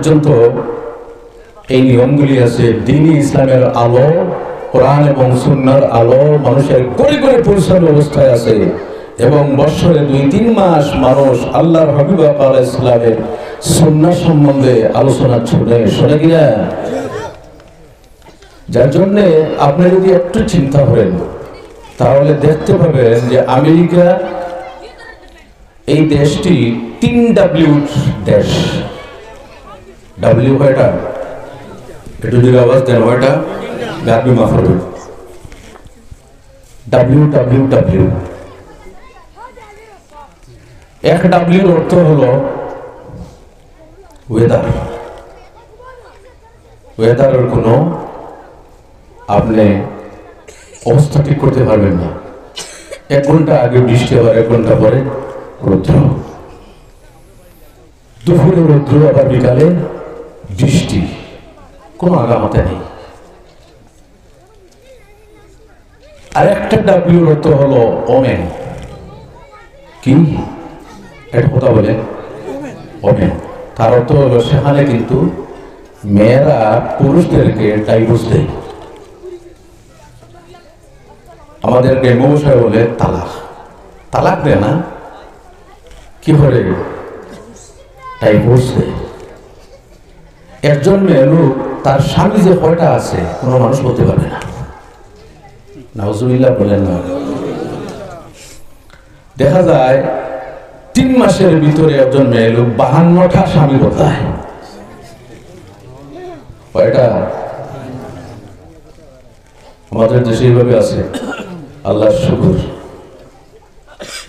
পর্যন্ত এই নিয়মগুলি আছে। দ্বীন-ই ইসলামের আলো, কোরআন এবং সুন্নাহর আলো মানুষের ঘরে ঘরে পৌঁছানোর অবস্থায় আছে এবং বছরে 2-3 মাস মানুষ আল্লাহর হাবিব আলাইহিস সালামের সুন্নাহ সম্বন্ধে আলোচনা শোনে কিনা। যার জন্য আপনি যদি একটু চিন্তা করেন তাহলে দেখতে পাবেন যে আমেরিকা এই দেশটি 3W দেশ। ডাব্লিউ কয়টা? একটু যদি আওয়াজ দেন কয়টা? ডাব্লিউ মাফ করবেন। WWW। এক ডাব্লিউর অর্থ হলো ওয়েদার। ওয়েদারের কোনো আপনি অবস্থা ঠিক করতে পারবেন না। 1 ঘন্টা আগে বৃষ্টি, আবার 1 ঘন্টা পরে রৌদ্র, দুপুরে রৌদ্র, আবার বিকালে বৃষ্টি, কোনো আগামাতে নেই। আর একটা ডাব্লিউর অর্থ হলো ওমেন। কি একটা কথা বলে ওমেন, তার অর্থ হলো সেখানে কিন্তু মেয়েরা পুরুষদেরকে ডাইভোর্স দেয়। আমাদেরকে মৌসায় বলে তালাক। তালাক দেয় না, কি করে? ডাইভোর্স দেয়। একজন মেয়ে লোক তার স্বামী যে কয়টা আছে কোনো মানুষ বলতে পারবে না। নাউজুবিল্লাহ বলেন না। দেখা যায় 3 মাসের ভিতরে একজন মেয়ে লোক 52টা স্বামী বদলায়। কয়টা? আমাদের দেশে এইভাবে আছে, আল্লাহর শুকর।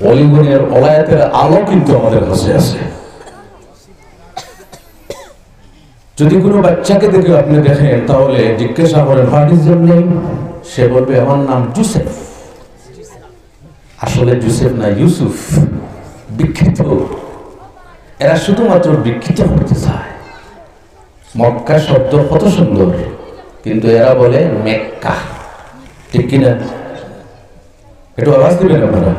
অলিগনের ওলায়াতের আলো কিন্তু আমাদের কাছে আছে। যদি কোনো বাচ্চাকে দেখে আপনি দেখেন তাহলে জিজ্ঞাসা করেন হোয়াট ইজ ইওর নেম, সে বলবে আমার নাম জোসেফ। আসলে জোসেফ না, ইউসুফ। বিখ্যাত। এরা শুধুমাত্র বিখ্যাত করতে চায়। মক্কা শব্দ কত সুন্দর, কিন্তু এরা বলে মেক্কা। ঠিক কিনা? একটু আওয়াজ দিবেন আপনারা।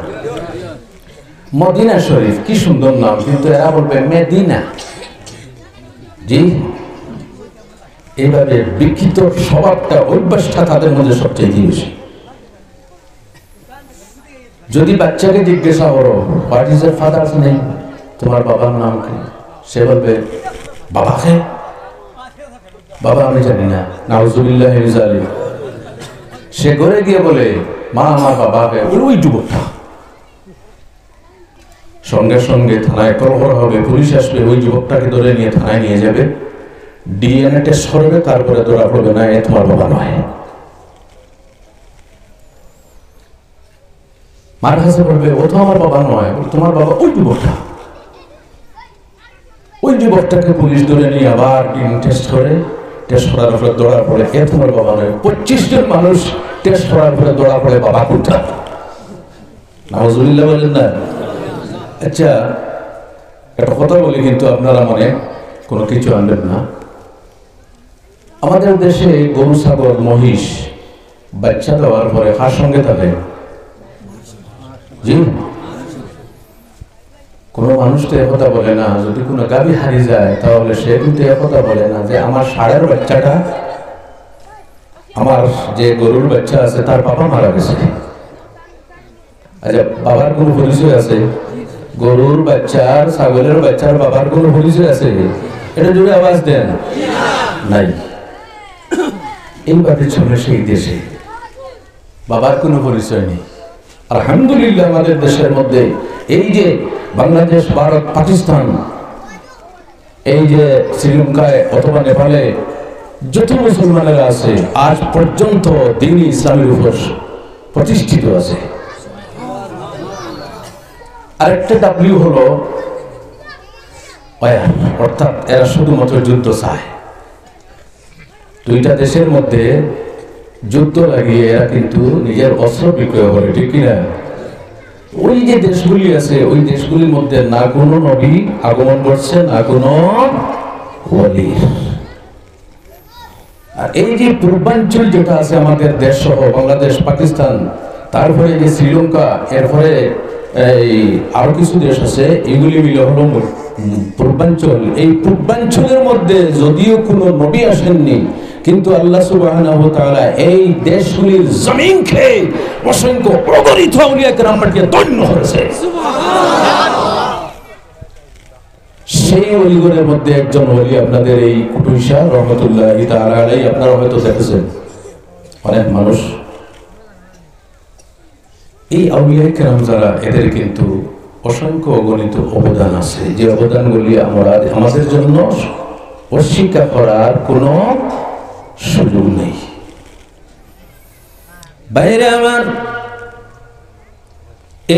মদিনা শরীফ কি সুন্দর নাম, কিন্তু এরা বলবে মেদিনা। জি, এইভাবে বিখ্যাত স্বভাবটা, অভ্যাসটা তাদের মধ্যে সবচেয়ে বেশি। যদি বাচ্চাকে জিজ্ঞাসা করো what is your fathers name, তোমার বাবার নাম কি, সে বলবে বাবাকে। বাবা আমি জানি না। নাউজুবিল্লাহ মিন যালিক। সে ঘরে গিয়ে বলে মা আমার বাবাকে। ওই যুবকটা সঙ্গে সঙ্গে থানায় কল করা হবে, পুলিশ আসবে, ওই যুবকটাকে ধরে নিয়ে থানায় নিয়ে যাবে, ডিএনএ টেস্ট করবে, তারপরে ধরা পড়বে না এ তোমার বাবা নয়। মার কাছে বলবে ও তো আমার বাবা নয়, তোমার বাবা ওই যুবকটা। ওই যুবকটাকে পুলিশ ধরে নিয়ে আবার ডিএনএ টেস্ট করে, টেস্ট করার পরে ধরা পড়ে এ তোমার বাবা নয়। 25 জন মানুষ টেস্ট করার পরে ধরা পড়ে বাবা কোনটা। নাউজুবিল্লাহ বলেন না। আচ্ছা একটা কথা বলি, কিন্তু আপনারা মনে কোনো কিছু আনবেন না। আমাদের দেশে গরু, ছাগল, মহিষ বাচ্চা দেওয়ার পরে কার সঙ্গে থাকে? জি, কোনো মানুষ তো একথা বলে না। যদি কোনো গাভী হারিয়ে যায় তাহলে সে কিন্তু একথা বলে না যে আমার ষাঁড়ের বাচ্চাটা, আমার যে গরুর বাচ্চা আছে তার বাবা মারা গেছে। আচ্ছা, বাবার কোনো পরিচয় আছে? গরুর বাচ্চার, ছাগলের বাচ্চার বাবার কোনো পরিচয় আছে? এটা জুড়ে আওয়াজ দেন। নাই। এইভাবে চলে সেই দেশে বাবার কোনো পরিচয় নেই। আলহামদুলিল্লাহ আমাদের দেশের মধ্যে এই যে বাংলাদেশ, ভারত, পাকিস্তান, এই যে শ্রীলঙ্কায় অথবা নেপালে যত মুসলমানেরা আছে আজ পর্যন্ত দ্বীন-ই ইসলামের উপর প্রতিষ্ঠিত আছে। আরেকটা ডাব্লিউ হলো ওয়ার, অর্থাৎ এরা শুধুমাত্র যুদ্ধ চায়। দুইটা দেশের মধ্যে যুদ্ধ লাগিয়ে এরা কিন্তু নিজের অস্ত্র বিক্রয় করে। ঠিক কিনা? ওই যে দেশগুলি আছে ওই দেশগুলির মধ্যে না কোনো নবী আগমন করছে, না কোনো ওলি। আর এই যে পূর্বাঞ্চল যেটা আছে আমাদের দেশ সহ বাংলাদেশ, পাকিস্তান, তারপরে যে শ্রীলঙ্কা, এরপরে এই আরো কিছু দেশ আছে, এগুলি মিলে হলো পূর্বাঞ্চল, এই পূর্বাঞ্চলের মধ্যে যদিও কোনো নবী আসেননি, কিন্তু আল্লাহ সুবহানাহু ওয়া তাআলা এই দেশগুলির জমিন খেয়ে অসংখ্য অগণিত আউলিয়া কেরাম পাঠিয়ে ধন্য করেছে। সেই ওলিগণের মধ্যে একজন ওলি আপনাদের এই কুটুইশা রহমতুল্লাহি তাআলা আলাইহি, আপনারা হয়তো দেখেছেন অনেক মানুষ। এই আউলিয়া কেরাম যারা, এদের কিন্তু অসংখ্য অগণিত অবদান আছে, যে অবদানগুলি আমরা আমাদের জন্য অস্বীকার করার কোনো সুযোগ নেই। বাইরে আমার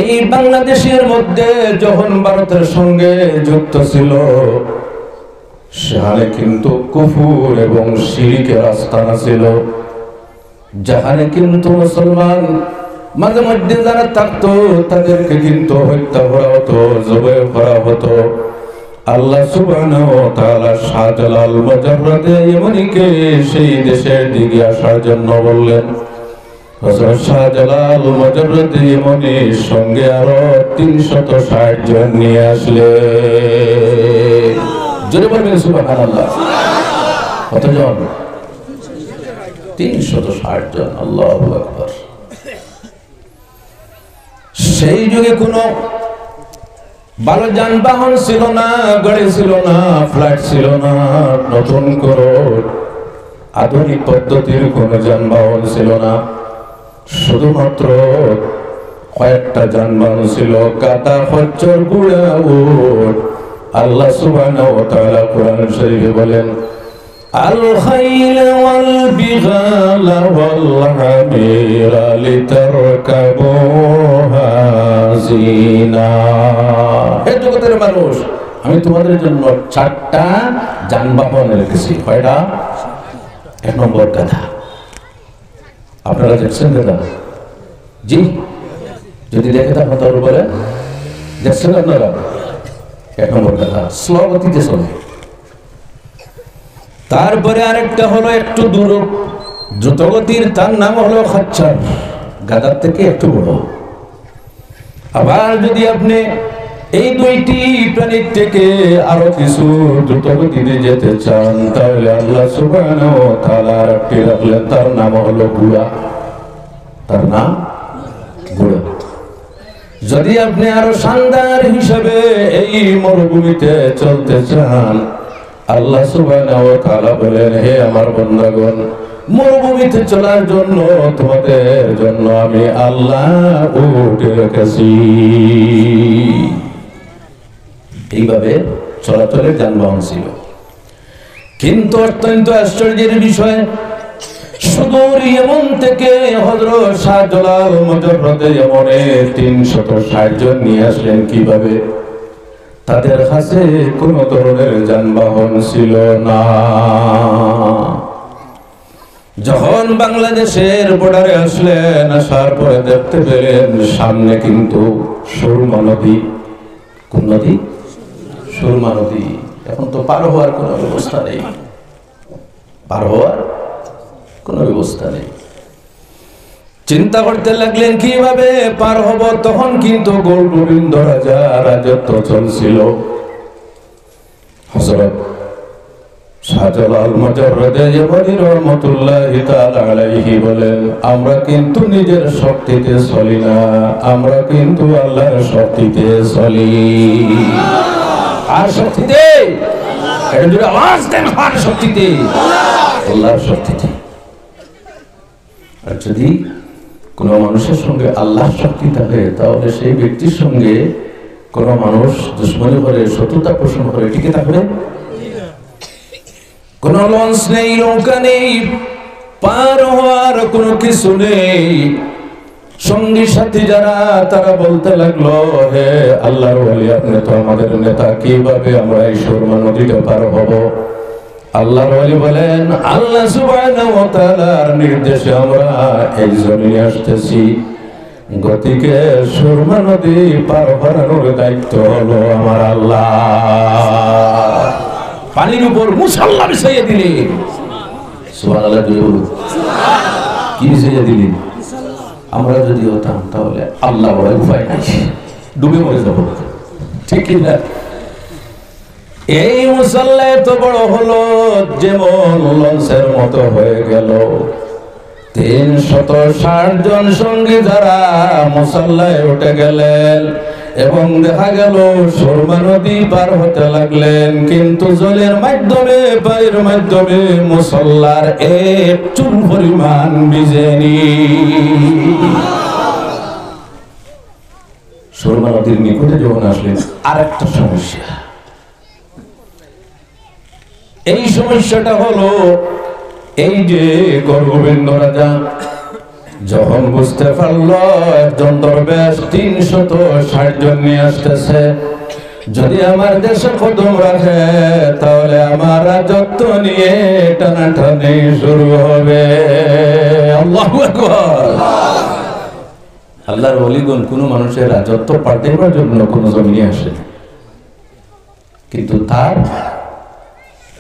এই বাংলাদেশের মধ্যে যখন ভারতের সঙ্গে যুক্ত ছিল, সেখানে কিন্তু কুফর এবং শিরকের আস্তানা ছিল, যেখানে কিন্তু মুসলমান মাঝে মধ্যে যারা থাকতো তাদেরকে কিন্তু হত্যা করা হতো, জবাই করা হতো। আল্লাহ সুবহানাহু ওয়া তাআলা শাহজালাল মুজাররদে ইমানিকে সেই দেশের দিকে আসার জন্য বললেন। হযরত শাহজালাল মুজাররদে ইমানির সঙ্গে আরো 360 জন নিয়ে আসলেন। জোরে বলবেন সুবহানাল্লাহ। কতজন? 360 জন। আল্লাহু আকবার। সেই যুগে কোনো ভালো যানবাহন ছিল না, গাড়ি ছিল না, ফ্লাইট ছিল না, নতুন করে আধুনিক পদ্ধতির কোন যানবাহন ছিল না। শুধুমাত্র কয়েকটা যানবাহন ছিল, কাটা খচ্চর গুড়া উট। আল্লাহ সুবহানাহু ওয়া তাআলা কোরআন শরীফে বলেন, আল খাইল ওয়াল বিগাল ওয়াল হামিরা লিতারকাবুহা জিনা। হে জগতের মানুষ, আমি তোমাদের জন্য 4টা যানবাহন রেখেছি। কয়টা? 1 নম্বর গাধা। আপনারা দেখছেন গাধা? জি, যদি দেখে থাকেন তাহলে বলে দেখছেন আপনারা? 1 নম্বর গাধা স্লো গতিতে চলে। তারপরে আরেকটা হলো একটু দূর দ্রুতগতির, তার নাম হলো খচ্চর, গাধার থেকে একটু বড়। আবার যদি আপনি এই 2টি প্রাণীর থেকে আরো কিছু দ্রুতগতিতে যেতে চান, তাহলে আল্লাহ সুবহানাহু ওয়া তাআলা আরেকটি রাখলেন, তার নাম হলো ঘোড়া। তার নাম ঘোড়া। যদি আপনি আরো শানদার হিসাবে এই মরুভূমিতে চলতে চান, আল্লাহ সুবহানাহু ওয়া তাআলা বলেন, হে আমার বান্দাগণ, মরুভূমিতে চলার জন্য তোমাদের জন্য আমি আল্লাহ উট রেখেছি। এইভাবে চলাচলের যানবাহন ছিল। কিন্তু অত্যন্ত আশ্চর্যের বিষয়, সুদূর ইয়েমেন থেকে হযরত শাহজালাল মুজাররদে ইয়েমেনে 360 জন নিয়ে আসলেন। কিভাবে? তাদের কাছে কোন ধরনের যানবাহন ছিল না। যখন বাংলাদেশের বর্ডারে আসলেন, আসার পরে দেখতে পেলেন সামনে কিন্তু সুরমা নদী। কোন নদী? সুরমা নদী। এখন তো পার হওয়ার কোনো ব্যবস্থা নেই, পার হওয়ার কোনো ব্যবস্থা নেই। চিন্তা করতে লাগলেন কিভাবে পার হব। তখন কিন্তু গোবিন্দ রাজা রাজত্ব চলছিল। হযরত শাহজালাল মুজাররদে ইয়েমানি রহমাতুল্লাহি তাআলা আলাইহি বলেন, আমরা কিন্তু নিজের শক্তিতে চলি না, আমরা কিন্তু আল্লাহর শক্তিতে চলি। আর শক্তিতে এটা যদি আওয়াজ দেন, আর শক্তিতে, আল্লাহর শক্তিতে। আর যদি কোন মানুষের সঙ্গে আল্লাহর শক্তি থাকে, তাহলে সেই ব্যক্তির সঙ্গে কোন মানুষ দুশ্মনী করে, শত্রুতা পোষণ করে, টিকে থাকবে? কোন লঞ্চ নেই, নৌকা নেই, পার হওয়ার কোনো কিছু নেই। সঙ্গী সাথী যারা, তারা বলতে লাগলো, হে আল্লাহর ওলি, আপনি তো আমাদের নেতা, কিভাবে আমরা এই সুরমা নদীটা পার হব? আল্লাহর ওলি বলেন, আল্লাহ সুবহানাহু ওয়া তাআলার নির্দেশে আমরা এই জমিনে আসতেছি। গতিকে সুরমা নদী পার করানোর দায়িত্ব হলো আমার আল্লাহ। পানির উপর মুসাল্লা বিছাইয়ে দিলেন। সুবহানাল্লাহ। কি বিছাইয়ে দিলেন? আমরা যদি হতাম তাহলে আল্লাহ বলে উপায় নাই, ডুবে মরে যাব, ঠিক কিনা? এই মুসাল্লা এত বড় হলো যেমন লঞ্চের মতো হয়ে গেল। 360 জন সঙ্গী যারা মুসাল্লায় উঠে গেলেন এবং দেখা গেল সুরমা নদী পার হতে লাগলেন, কিন্তু জলের মাধ্যমে পায়ের মাধ্যমে মুসাল্লার এক চুল পরিমাণ ভিজেনি। সুরমা নদীর নিকটে যখন আসলেন আরেকটা সমস্যা, এই সমস্যাটা হলো এই যে গোবিন্দ রাজা যখন বুঝতে পারল একজন দরবেশ 360 জন নিয়ে আসতেছে, যদি আমার দেশে কদম রাখে তাহলে আমার রাজত্ব নিয়ে টানাটানি শুরু হবে। আল্লাহু আকবার। আল্লাহর ওলিগণ কোন মানুষের রাজত্ব পাল্টাবার জন্য কোন জমিনে আসে, কিন্তু তার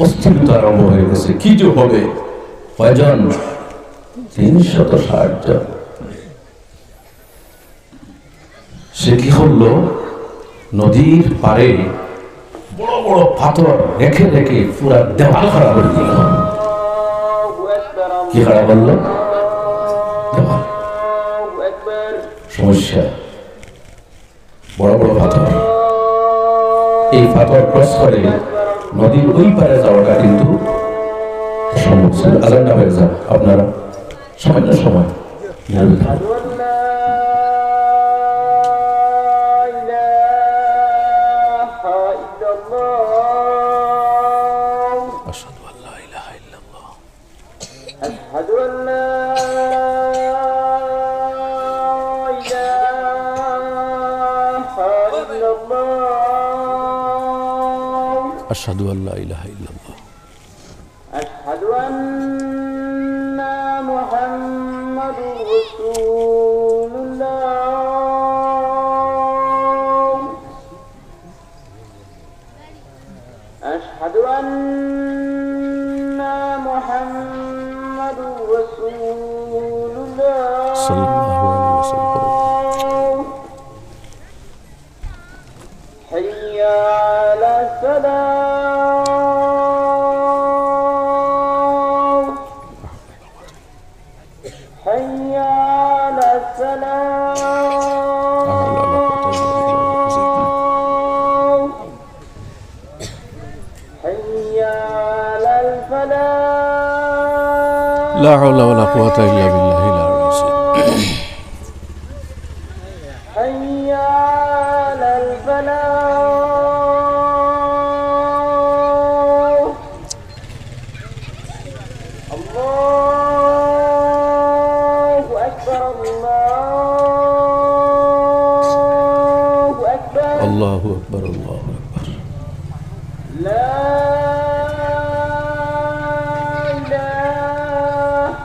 অস্থিরতা আরম্ভ হয়ে গেছে। কি যে হবে, কয়জন? 360 জন। সে কি করলো, নদীর পারে বড় বড় পাথর রেখে রেখে পুরা দেওয়াল খাড়া করে দিল। কি খাড়া করলো? দেওয়াল। সমস্যা, বড় বড় পাথর। এই পাথর ক্রস করে নদীর ওই পারে যাওয়াটা কিন্তু সম্ভব ছিল। আজানটা হয়ে যান আপনারা, সামান্য সময় أشهد أن لا إله إلا الله أشهد أن محمد رسول الله أشهد أن محمد رسول الله صلى الله عليه وسلم حي على السلام حي على السلام حي على الفلاح لا حول ولا قوة إلا بالله العلي العظيم حي على الفلاح الله أكبر الله أكبر الله أكبر الله أكبر لا إله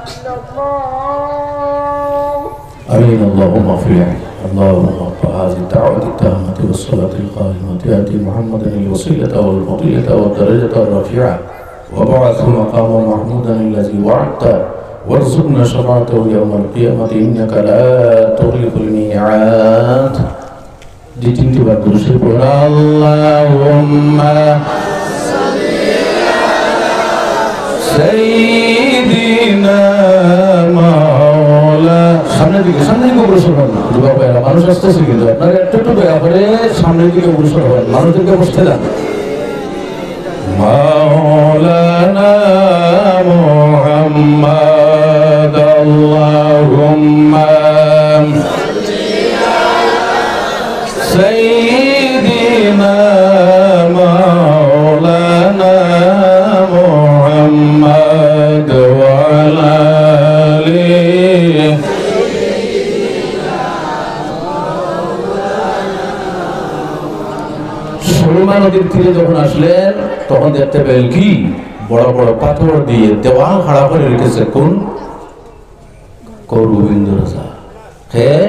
إلا الله آمين. اللهم اغفر لي اللهم رب هذه الدعوة التامة والصلاة القائمة آت محمدا الوسيلة والفضيلة والدرجة الرفيعة وبعثه مقاما محمودا الذي وعدته وارزقنا شفاعته يوم القيامة إنك لا تخلف الميعاد. دي تنتي بردوشي اللهم سيدنا مولا সামনের দিকে অগ্রসর হন। যুবক ভাইরা, মানুষ আসতেছে কিন্তু আপনারা একটু দয়া করে সামনের দিকে অগ্রসর হন, মানুষদেরকে বসতে দেন। মাওলানা মুহাম্মদ আল্লাহুম্মা সাইয়্যিদিনা মাওলানা মুহাম্মদ ওয়া আলা আলিহি। সুরমা নদীর তীরে যখন আসলেন তখন দেখতে পেলেন কি বড় বড় পাথর দিয়ে দেওয়াল খাড়া করে রেখেছে। কোন? গোবিন্দ রাজা। হ্যাঁ,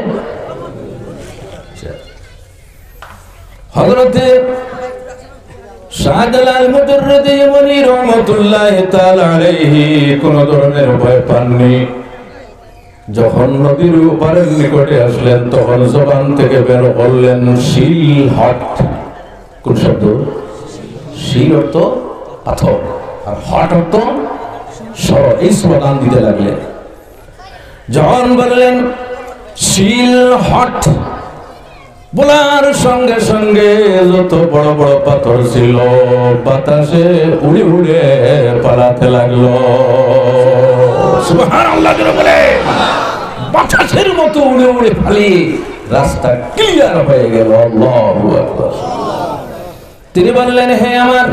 হযরতে শাহজালাল মুজাররদি ওলি রাহমাতুল্লাহ তাআলা আলাইহি কোন ধরনের ভয় পাননি। যখন নদীর ওপারের নিকটে আসলেন তখন জবান থেকে বের করলেন শিল হাট। কোন শব্দ? শিল অর্থ পাথর আর হট অর্থ সরল, এই স্লোগান দিতে লাগলেন। যখন বললেন শিল হট, বলার সঙ্গে সঙ্গে যত বড় বড় পাথর ছিল বাতাসে উড়ে উড়ে পালাতে লাগলো। সুবহানাল্লাহ বলে বাতাসের মতো উড়ে উড়ে পালিয়ে রাস্তা ক্লিয়ার হয়ে গেল। আল্লাহু আকবার। তিনি বললেন, হে আমার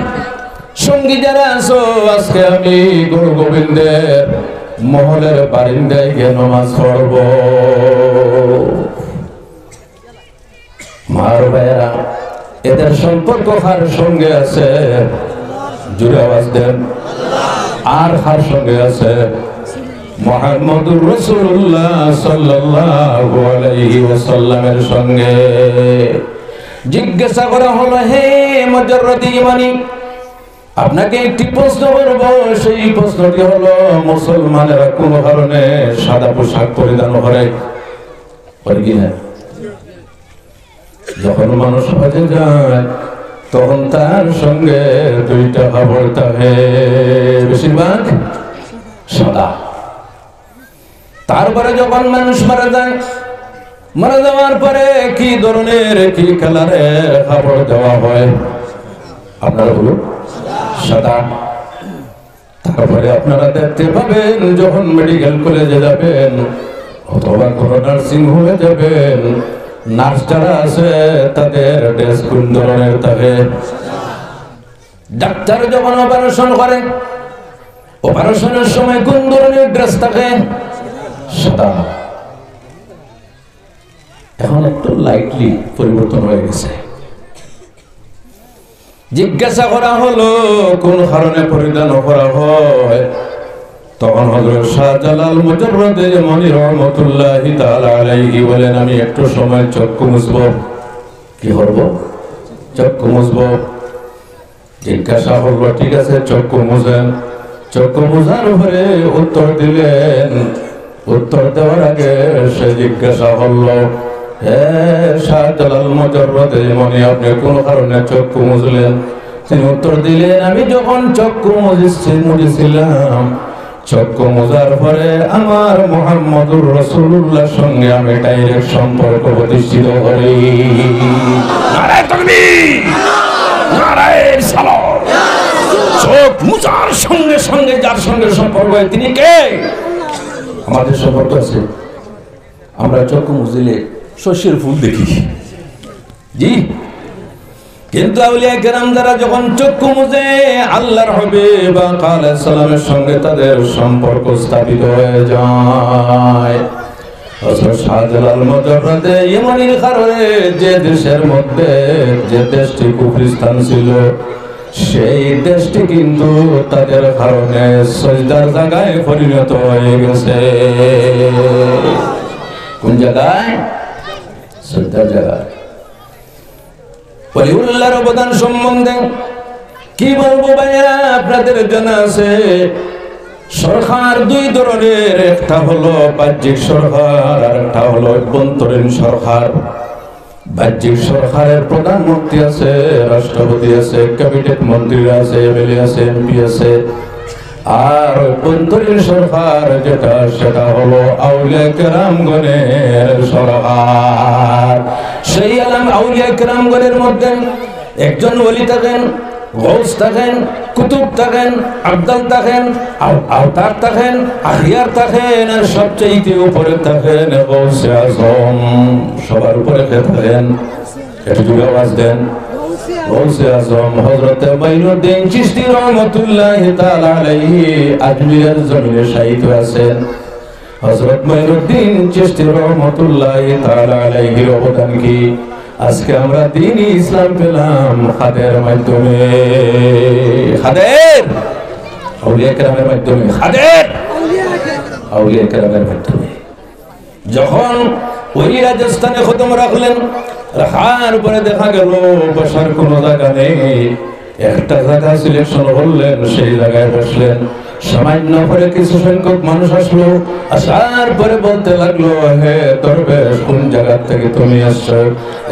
সঙ্গী যারা আছো, আজকে আমি গুরু গোবিন্দের মহলের বারিন্দায় গিয়ে নামাজ পড়ব। মার ভাইয়েরা, এদের সম্পর্ক কার সঙ্গে আছে? জুড়ে আওয়াজ দেন। আর কার সঙ্গে আছে? মুহাম্মদুর রাসূলুল্লাহ সাল্লাল্লাহু আলাইহি ওয়াসাল্লামের সঙ্গে। জিজ্ঞাসা করা হলো, হে মুজাররদি ইমানি, আপনাকে একটি প্রশ্ন করব। সেই প্রশ্নটি হলো, মুসলমানেরা কোন কারণে সাদা পোশাক পরিধান করে কিনা? যখন মানুষ হজে যায় তখন তার সঙ্গে দুইটা কাপড় থাকে, বেশিরভাগ সাদা। তারপরে যখন মানুষ মারা যায়, মারা যাওয়ার পরে কি ধরনের কি কালারের কাপড় দেওয়া হয়? আপনারা বলুন, সাদা। তারপরে আপনারা দেখতে পাবেন যখন মেডিকেল কলেজে যাবেন অথবা কোন নার্সিং হোমে যাবেন, নার্স যারা আছে তাদের ড্রেস কোন ধরনের থাকে? ডাক্তার যখন অপারেশন করে, অপারেশনের সময় কোন ধরনের ড্রেস থাকে? সাদা। এখন একটু লাইটলি পরিবর্তন হয়ে গেছে। জিজ্ঞাসা করা হলো কোন কারণে পরিধান করা হয়, তখন হযরত শাহজালাল মুজাররদে ইমানি রাহমাতুল্লাহি তাআলা আলাইহি বলেন, আমি একটু সময় চক্ষু মুছবো। কি করব? চক্ষু মুছবো। জিজ্ঞাসা হলো, ঠিক আছে চক্ষু মুছেন। চক্ষু মুছার পরে উত্তর দিলেন। উত্তর দেওয়ার আগে সে জিজ্ঞাসা হলো, হে শাহজালাল মুজাররদে ইমানি, আপনি কোন কারণে চক্ষু মুছলেন? তিনি উত্তর দিলেন, আমি যখন চক্ষু মুছেছিলাম, চক্ষু মোজার পরে আমার মুহাম্মদুর রাসূলুল্লাহর সঙ্গে আমি ডাইরেক্ট সম্পর্ক প্রতিষ্ঠিত করি। নারায়ে তাকবীর, নারায়ে সালাত। চোখ মুজার সঙ্গে সঙ্গে যার সঙ্গে সম্পর্ক হয় তিনি কে? আমাদের সম্পর্ক আছে। আমরা চক্ষু মুছলে শস্যের ফুল দেখি, জি, কিন্তু আউলিয়া কেরাম যারা যখন চক্ষু মুছে আল্লাহর হাবিব আলাইহিস সালামের সঙ্গে তাদের সম্পর্ক স্থাপিত হয়ে যায়। হযরত শাহজালাল মুজাররদে ইমানির কারণে যে দেশের মধ্যে যে দেশটি কুফরিস্তান ছিল, সেই দেশটি কিন্তু তাদের কারণে সিজদার জায়গায় পরিণত হয়ে গেছে। কোন জায়গায়? সিজদার জায়গায়। ওলিউল্লাহর অবদান সম্বন্ধে কি বলবো ভাইয়া, আপনাদের জানা আছে সরকার দুই ধরনের, একটা হলো বাহ্যিক সরকার আর একটা হলো অভ্যন্তরীণ সরকার। বাহ্যিক সরকারের প্রধানমন্ত্রী আছে, রাষ্ট্রপতি আছে, ক্যাবিনেট মন্ত্রীরা আছে, এমএলএ আছে, এমপি আছে। আর অভ্যন্তরীণ সরকার যেটা, সেটা হলো আউলিয়া কেরামগণের সরকার। সেই আউলিয়া কেরামগণের মধ্যে একজন ওলি থাকেন, গৌস থাকেন, কুতুব থাকেন, আবদাল থাকেন, আওতার থাকেন, আহিয়ার থাকেন, আর সবচেয়ে উপরে থাকেন গৌসে আজম। সবার উপরে কে থাকেন? একটু জোরে আওয়াজ দেন। গৌসে আজম হযরত মাইনুদ্দিন চিশতি রাহমাতুল্লাহি তাআলা আলাইহি আজমিরের জমিনে শায়িত আছেন। হযরত মাইনুদ্দিন চিশতি রাহমাতুল্লাহি তাআলা আলাইহির অবদান কি? আজকে আমরা দ্বীন-ই ইসলাম পেলাম খাদের মাধ্যমে। খাদের আউলিয়া কেরামের মাধ্যমে, খাদের আউলিয়া কেরামের মাধ্যমে। যখন ওই রাজস্থানে খতম রাখলেন, রাখার পরে দেখা গেল বসার কোনো জায়গা নেই। একটা জায়গা সিলেকশন করলেন, সেই জায়গায় বসলেন। সামান্য করে কিছু সংখ্যক মানুষ আসলো, আসার পরে বলতে লাগলো, হে দরবেশ কোন জায়গা থেকে তুমি আসছো?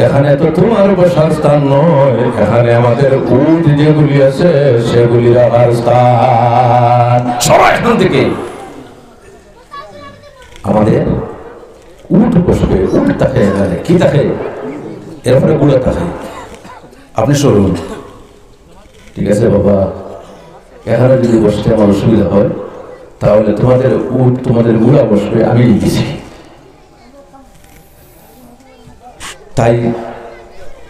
এখানে তো তোমার বসার স্থান নয়, এখানে আমাদের উট যেগুলি আছে সেগুলি রাখার স্থান। সবাই এখান থেকে আমাদের উট বসবে, উট থাকে এখানে কি থাকে, এরপরে গুড়া থাকে। আপনি শুনুন, ঠিক আছে বাবা, এখানে যদি বসতে আমার অসুবিধা হয় তাহলে তোমাদের উট তোমাদের গুড়া বসবে, আমি দিচ্ছি। তাই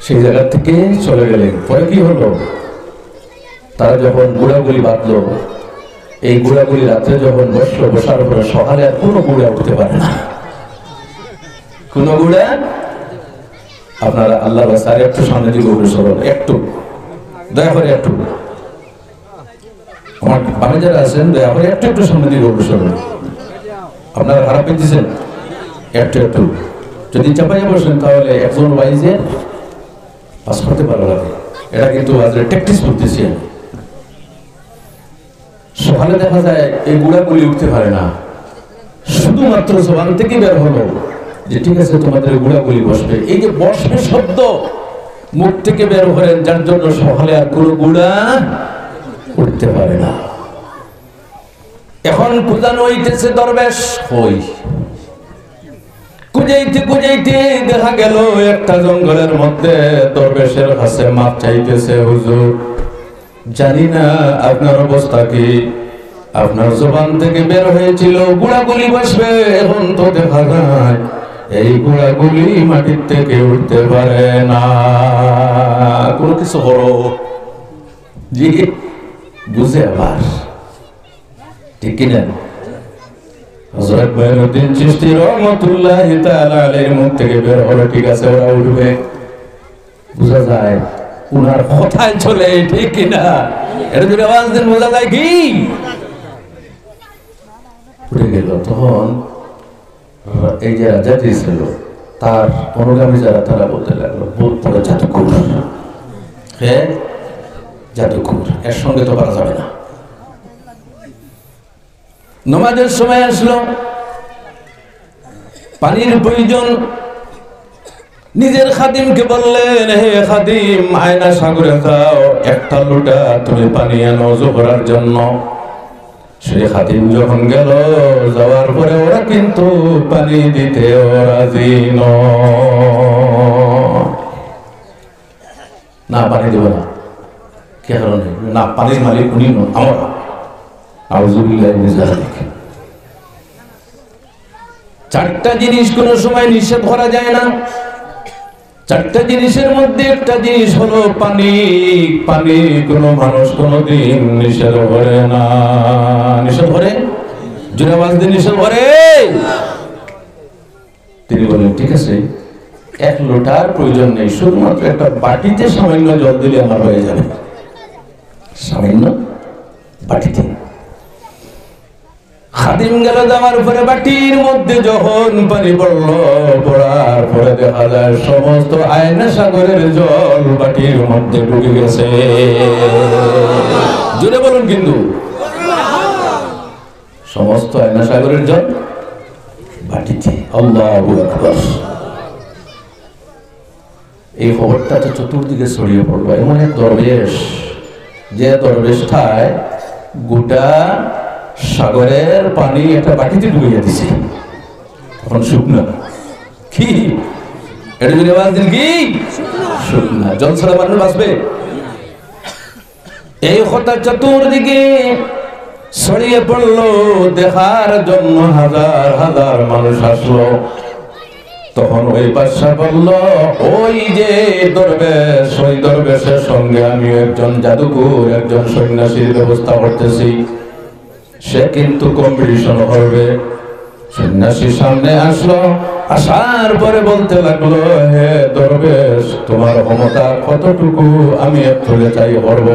সেই জায়গা থেকে চলে গেলেন। পরে কি হলো, তারা যখন গুড়াগুলি বাঁধলো, এই গুড়াগুলি রাত্রে যখন বসলো, বসার পরে সকালে আর কোনো গুড়া উঠতে পারে না, কোনো গুড়া। আপনারা আল্লাহ বাসার একটু সামনে দিকে অনুসরণ, একটু দয়া করে, একটু আমার বামে যারা আছেন দয়া করে একটু একটু সামনে দিকে অনুসরণ। আপনারা খারাপ পেয়েছেন, একটু একটু যদি চাপাইয়া বসেন তাহলে একজন ওয়াইজে পাস করতে ভালো লাগে। এটা কিন্তু আজকে প্র্যাকটিস করতেছি। সকালে দেখা যায় এই গুড়াগুলি উঠতে পারে না, শুধুমাত্র জবান থেকে বের হলো যে ঠিক আছে তোমাদের গুড়াগুলি বসবে। এই যে বসবে শব্দ মুখ থেকে বের করেন, যার জন্য সকালে আর কোনো গুড়া উঠতে পারে না। এখন পূজানো হইতেছে দরবেশ, হই খুঁজাইতে খুঁজাইতে দেখা গেল একটা জঙ্গলের মধ্যে দরবেশের কাছে মাপ চাইতেছে, হুজুর জানি না আপনার অবস্থা কি, আপনার জবান থেকে বের হয়েছিল গুড়াগুলি বসবে, এখন তো দেখা যায় এই গুড়াগুলি মাটির থেকে উঠতে পারে না, কোনো কিছু হলো জি বুঝে আবার, ঠিক কিনা? হযরত মুঈনুদ্দিন চিশতি রাহমাতুল্লাহি তাআলা আলাইহির মুখ থেকে বের হলো, ঠিক আছে ওরা উঠবে, বোঝা যায় উনার কথায় চলে, ঠিক কিনা? এটা যদি আওয়াজ দেন বোঝা যায় কি উঠে গেল। তখন এই যে রাজা ছিল তার অনুগামী যারা, তারা বলতে লাগলো, বড় জাদুকর, হ্যাঁ জাদুকর, এর সঙ্গে তো পারা যাবে না। নামাজের সময় আসলো, পানির প্রয়োজন, নিজের খাদিমকে বললেন, হে খাদিম আয়না সাগরে যাও, একটা লোটা তুমি পানি আনো ওযু করার জন্য। সেই খাদিম যখন গেল, যাওয়ার পরে ওরা কিন্তু পানি দিতে রাজি না, পানি দেব না, কে কারণে না, পানির মালিক উনি নন, আমরা। চারটা জিনিস কোন সময় নিষেধ করা যায় না, চারটা জিনিসের মধ্যে একটা জিনিস হলো পানি। পানি কোনো মানুষ কোনোদিন নিষেধ করে না, নিষেধ করে জোরে আওয়াজ দিয়ে নিষেধ করে। তিনি বলেন ঠিক আছে, এক লোটার প্রয়োজন নেই, শুধুমাত্র একটা বাটিতে সামান্য জল দিলে আমার হয়ে যাবে, সামান্য বাটিতে। খাদিম গেল, দেওয়ার পরে বাটির মধ্যে যখন পানি পড়লো, পড়ার পরে দেখা যায় সমস্ত আয়না সাগরের জল বাটির মধ্যে ঢুকে গেছে। জোরে বলুন কিন্তু, সমস্ত আয়না সাগরের জল বাটিতে। আল্লাহু আকবার। এই খবরটা তো চতুর্দিকে ছড়িয়ে পড়লো। এমন এক দরবেশ, যে দরবেশটায় গোটা সাগরের পানি একটা বাটিতে ডুবিয়ে দিছে, এখন শুকনা। কি এটা যদি আওয়াজ দিন, কি শুকনা, জল ছাড়া মানুষ বাঁচবে? এই কথা চতুর্দিকে ছড়িয়ে পড়লো, দেখার জন্য হাজার হাজার মানুষ আসলো। তখন ওই বাদশা বলল, ওই যে দরবেশ, ওই দরবেশের সঙ্গে আমি একজন জাদুকর, একজন সন্ন্যাসীর ব্যবস্থা করতেছি, সে কিন্তু কম্পিটিশন করবে। সন্ন্যাসী সামনে আসলো, আসার পরে বলতে লাগলো, হে দরবেশ তোমার ক্ষমতা কতটুকু, আমি একটু চাই করব।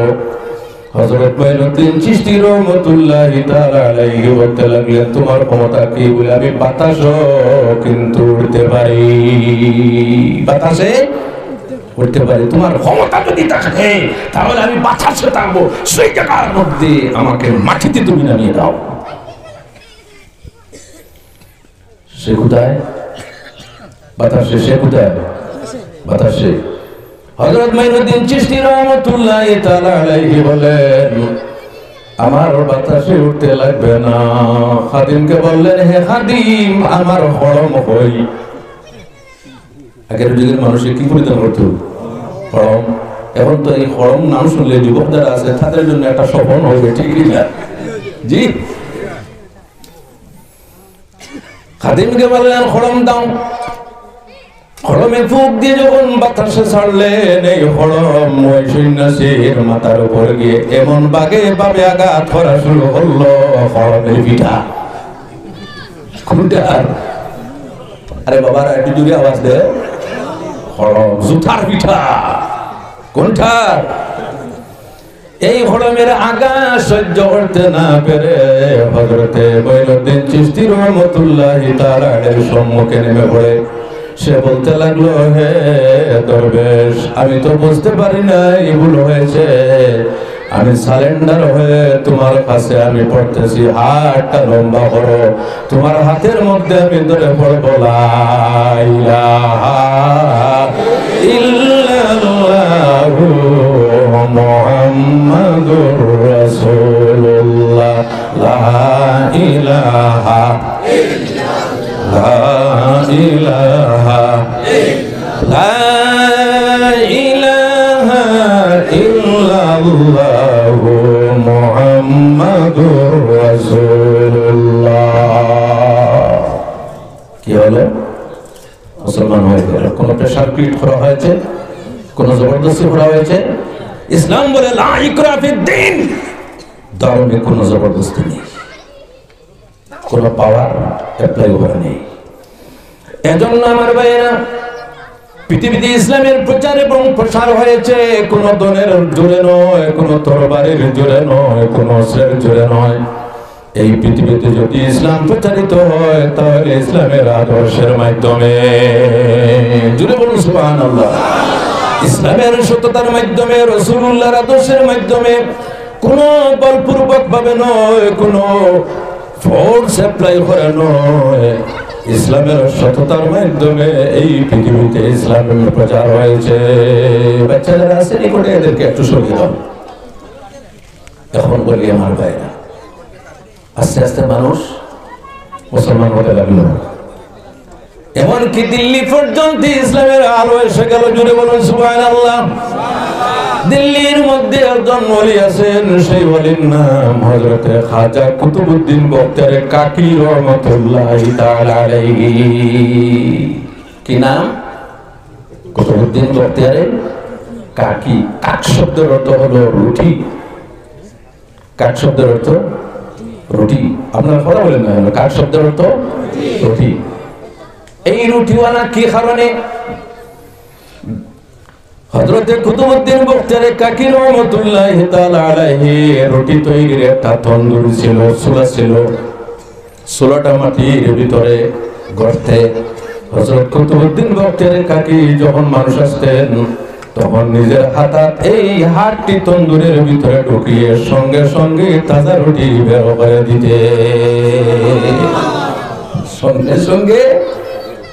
হযরত মুঈনুদ্দিন চিশতি রাহমাতুল্লাহি তাআলা আলাইহি বলতে লাগলেন, তোমার ক্ষমতা কি? বলে আমি বাতাসও কিন্তু উড়তে পারি, বাতাসে করতে পারি, তোমার ক্ষমতা যদি থাকে তাহলে আমি বাতাসে থাকবো, সেই জায়গার মধ্যে আমাকে মাটিতে তুমি নামিয়ে দাও। সে কোথায়? বাতাসে। সে কোথায়? বাতাসে। হযরত মাইনুদ্দিন চিশতি রাহমাতুল্লাহি তাআলা আলাইহি বলেন, আমার বাতাসে উঠতে লাগবে না। খাদিমকে বললেন, হে খাদিম, আমার হরম হই। আগের যুগের মানুষের কি পরিধান করতো? হরম। এখন তো এই হরম নাম শুনলে যুবক যারা আছে তাদের জন্য একটা স্বপ্ন হবে, ঠিক না? জি। খাদিমকে বললেন, হরম দাও। হরমে ফুক দিয়ে যখন বাতাসে ছাড়লেন, এই হরম ওই সন্ন্যাসীর মাথার উপর গিয়ে এমন বাগে ভাবে আঘাত করা শুরু হলো, হরমের পিঠা। কোনটার? আরে বাবারা একটু জুড়ে আওয়াজ দে। হরম, জুতার পিঠা। কোনটার? এই হরমের আঘাত সহ্য করতে না পেরে হযরতে মাইনুদ্দিন চিশতি রাহমাতুল্লাহি তাআলা এর সম্মুখে নেমে পড়ে সে বলতে লাগলো, হে দরবেশ, আমি তো বুঝতে পারি না ভুল হয়েছে, আমি সারেন্ডার হয়ে তোমার কাছে আমি পড়তেছি, হাতটা লম্বা করো, তোমার হাতের মধ্যে আমি ধরে পড়বো, লা ইলাহা ইল্লাল্লাহু মুহাম্মাদুর রাসূলুল্লাহ, লা ইলাহা লা ইলাহা লা ইলাহা ইল্লাল্লাহু মুহাম্মাদুর রাসূলুল্লাহ। কি হলো? মুসলমান হয়ে গেল। কোন প্রেশার ক্রিয়েট করা হয়েছে? কোন জবরদস্তি করা হয়েছে? ইসলাম বলে লা ইকরাহা ফিদ-দ্বীন, ধর্মে কোন জবরদস্তি নেই, কোন পাওয়ার অ্যাপ্লাই করা নেই। এজন্য আমার ভাইয়েরা, পৃথিবীতে ইসলামের প্রচার এবং প্রসার হয়েছে কোন দলের জোরে নয়, কোন তরবারের জোরে নয়, কোন অস্ত্রের জোরে নয়। এই পৃথিবীতে যদি ইসলাম প্রচারিত হয় তাহলে ইসলামের আদর্শের মাধ্যমে। জোরে বলুন সুবহানাল্লাহ। ইসলামের সত্যতার মাধ্যমে, রাসূলুল্লাহর আদর্শের মাধ্যমে, কোন বলপূর্বক ভাবে নয়, কোন ফোর্স অ্যাপ্লাই করে নয়, ইসলামের সত্যতার মাধ্যমে এই পৃথিবীতে ইসলামের প্রচার হয়েছে। বাচ্চারা আছে নিকটে, এদেরকে একটু সরিয়ে দাও। এখন বলি আমার ভাইরা, আস্তে আস্তে মানুষ মুসলমান হতে লাগলো, এমনকি দিল্লি পর্যন্ত ইসলামের আলো এসে গেল। জুড়ে বলুন সুবহানাল্লাহ। দিল্লির মধ্যে একজন ওলি আছেন, সেই ওলির নাম হযরতে খাজা কুতুবউদ্দিন বখতিয়ার কাকি রহমাতুল্লাহি তাআলা আলাইহি। কি নাম? কুতুবউদ্দিন বখতিয়ারের কাকি। কাক শব্দের অর্থ হলো রুটি। কাক শব্দের অর্থ রুটি। আপনারা কথা বলেন না, কাক শব্দের অর্থ রুটি। এই রুটিওয়ালা কি কারণে? হযরতে কুতুবউদ্দিন বখতিয়ার কাকি রহমাতুল্লাহি তাআলা আলাইহি রুটি তৈরির একটা তন্দুর ছিল, চুলা ছিল। চুলাটা মাটির ভিতরে গর্তে। হযরত কুতুবউদ্দিন বখতিয়ার কাকি যখন মানুষ আসতেন তখন নিজের হাতাত এই হাতটি তন্দুরের ভিতরে ঢুকিয়ে সঙ্গে সঙ্গে তাজা রুটি বের করে দিতে। সঙ্গে সঙ্গে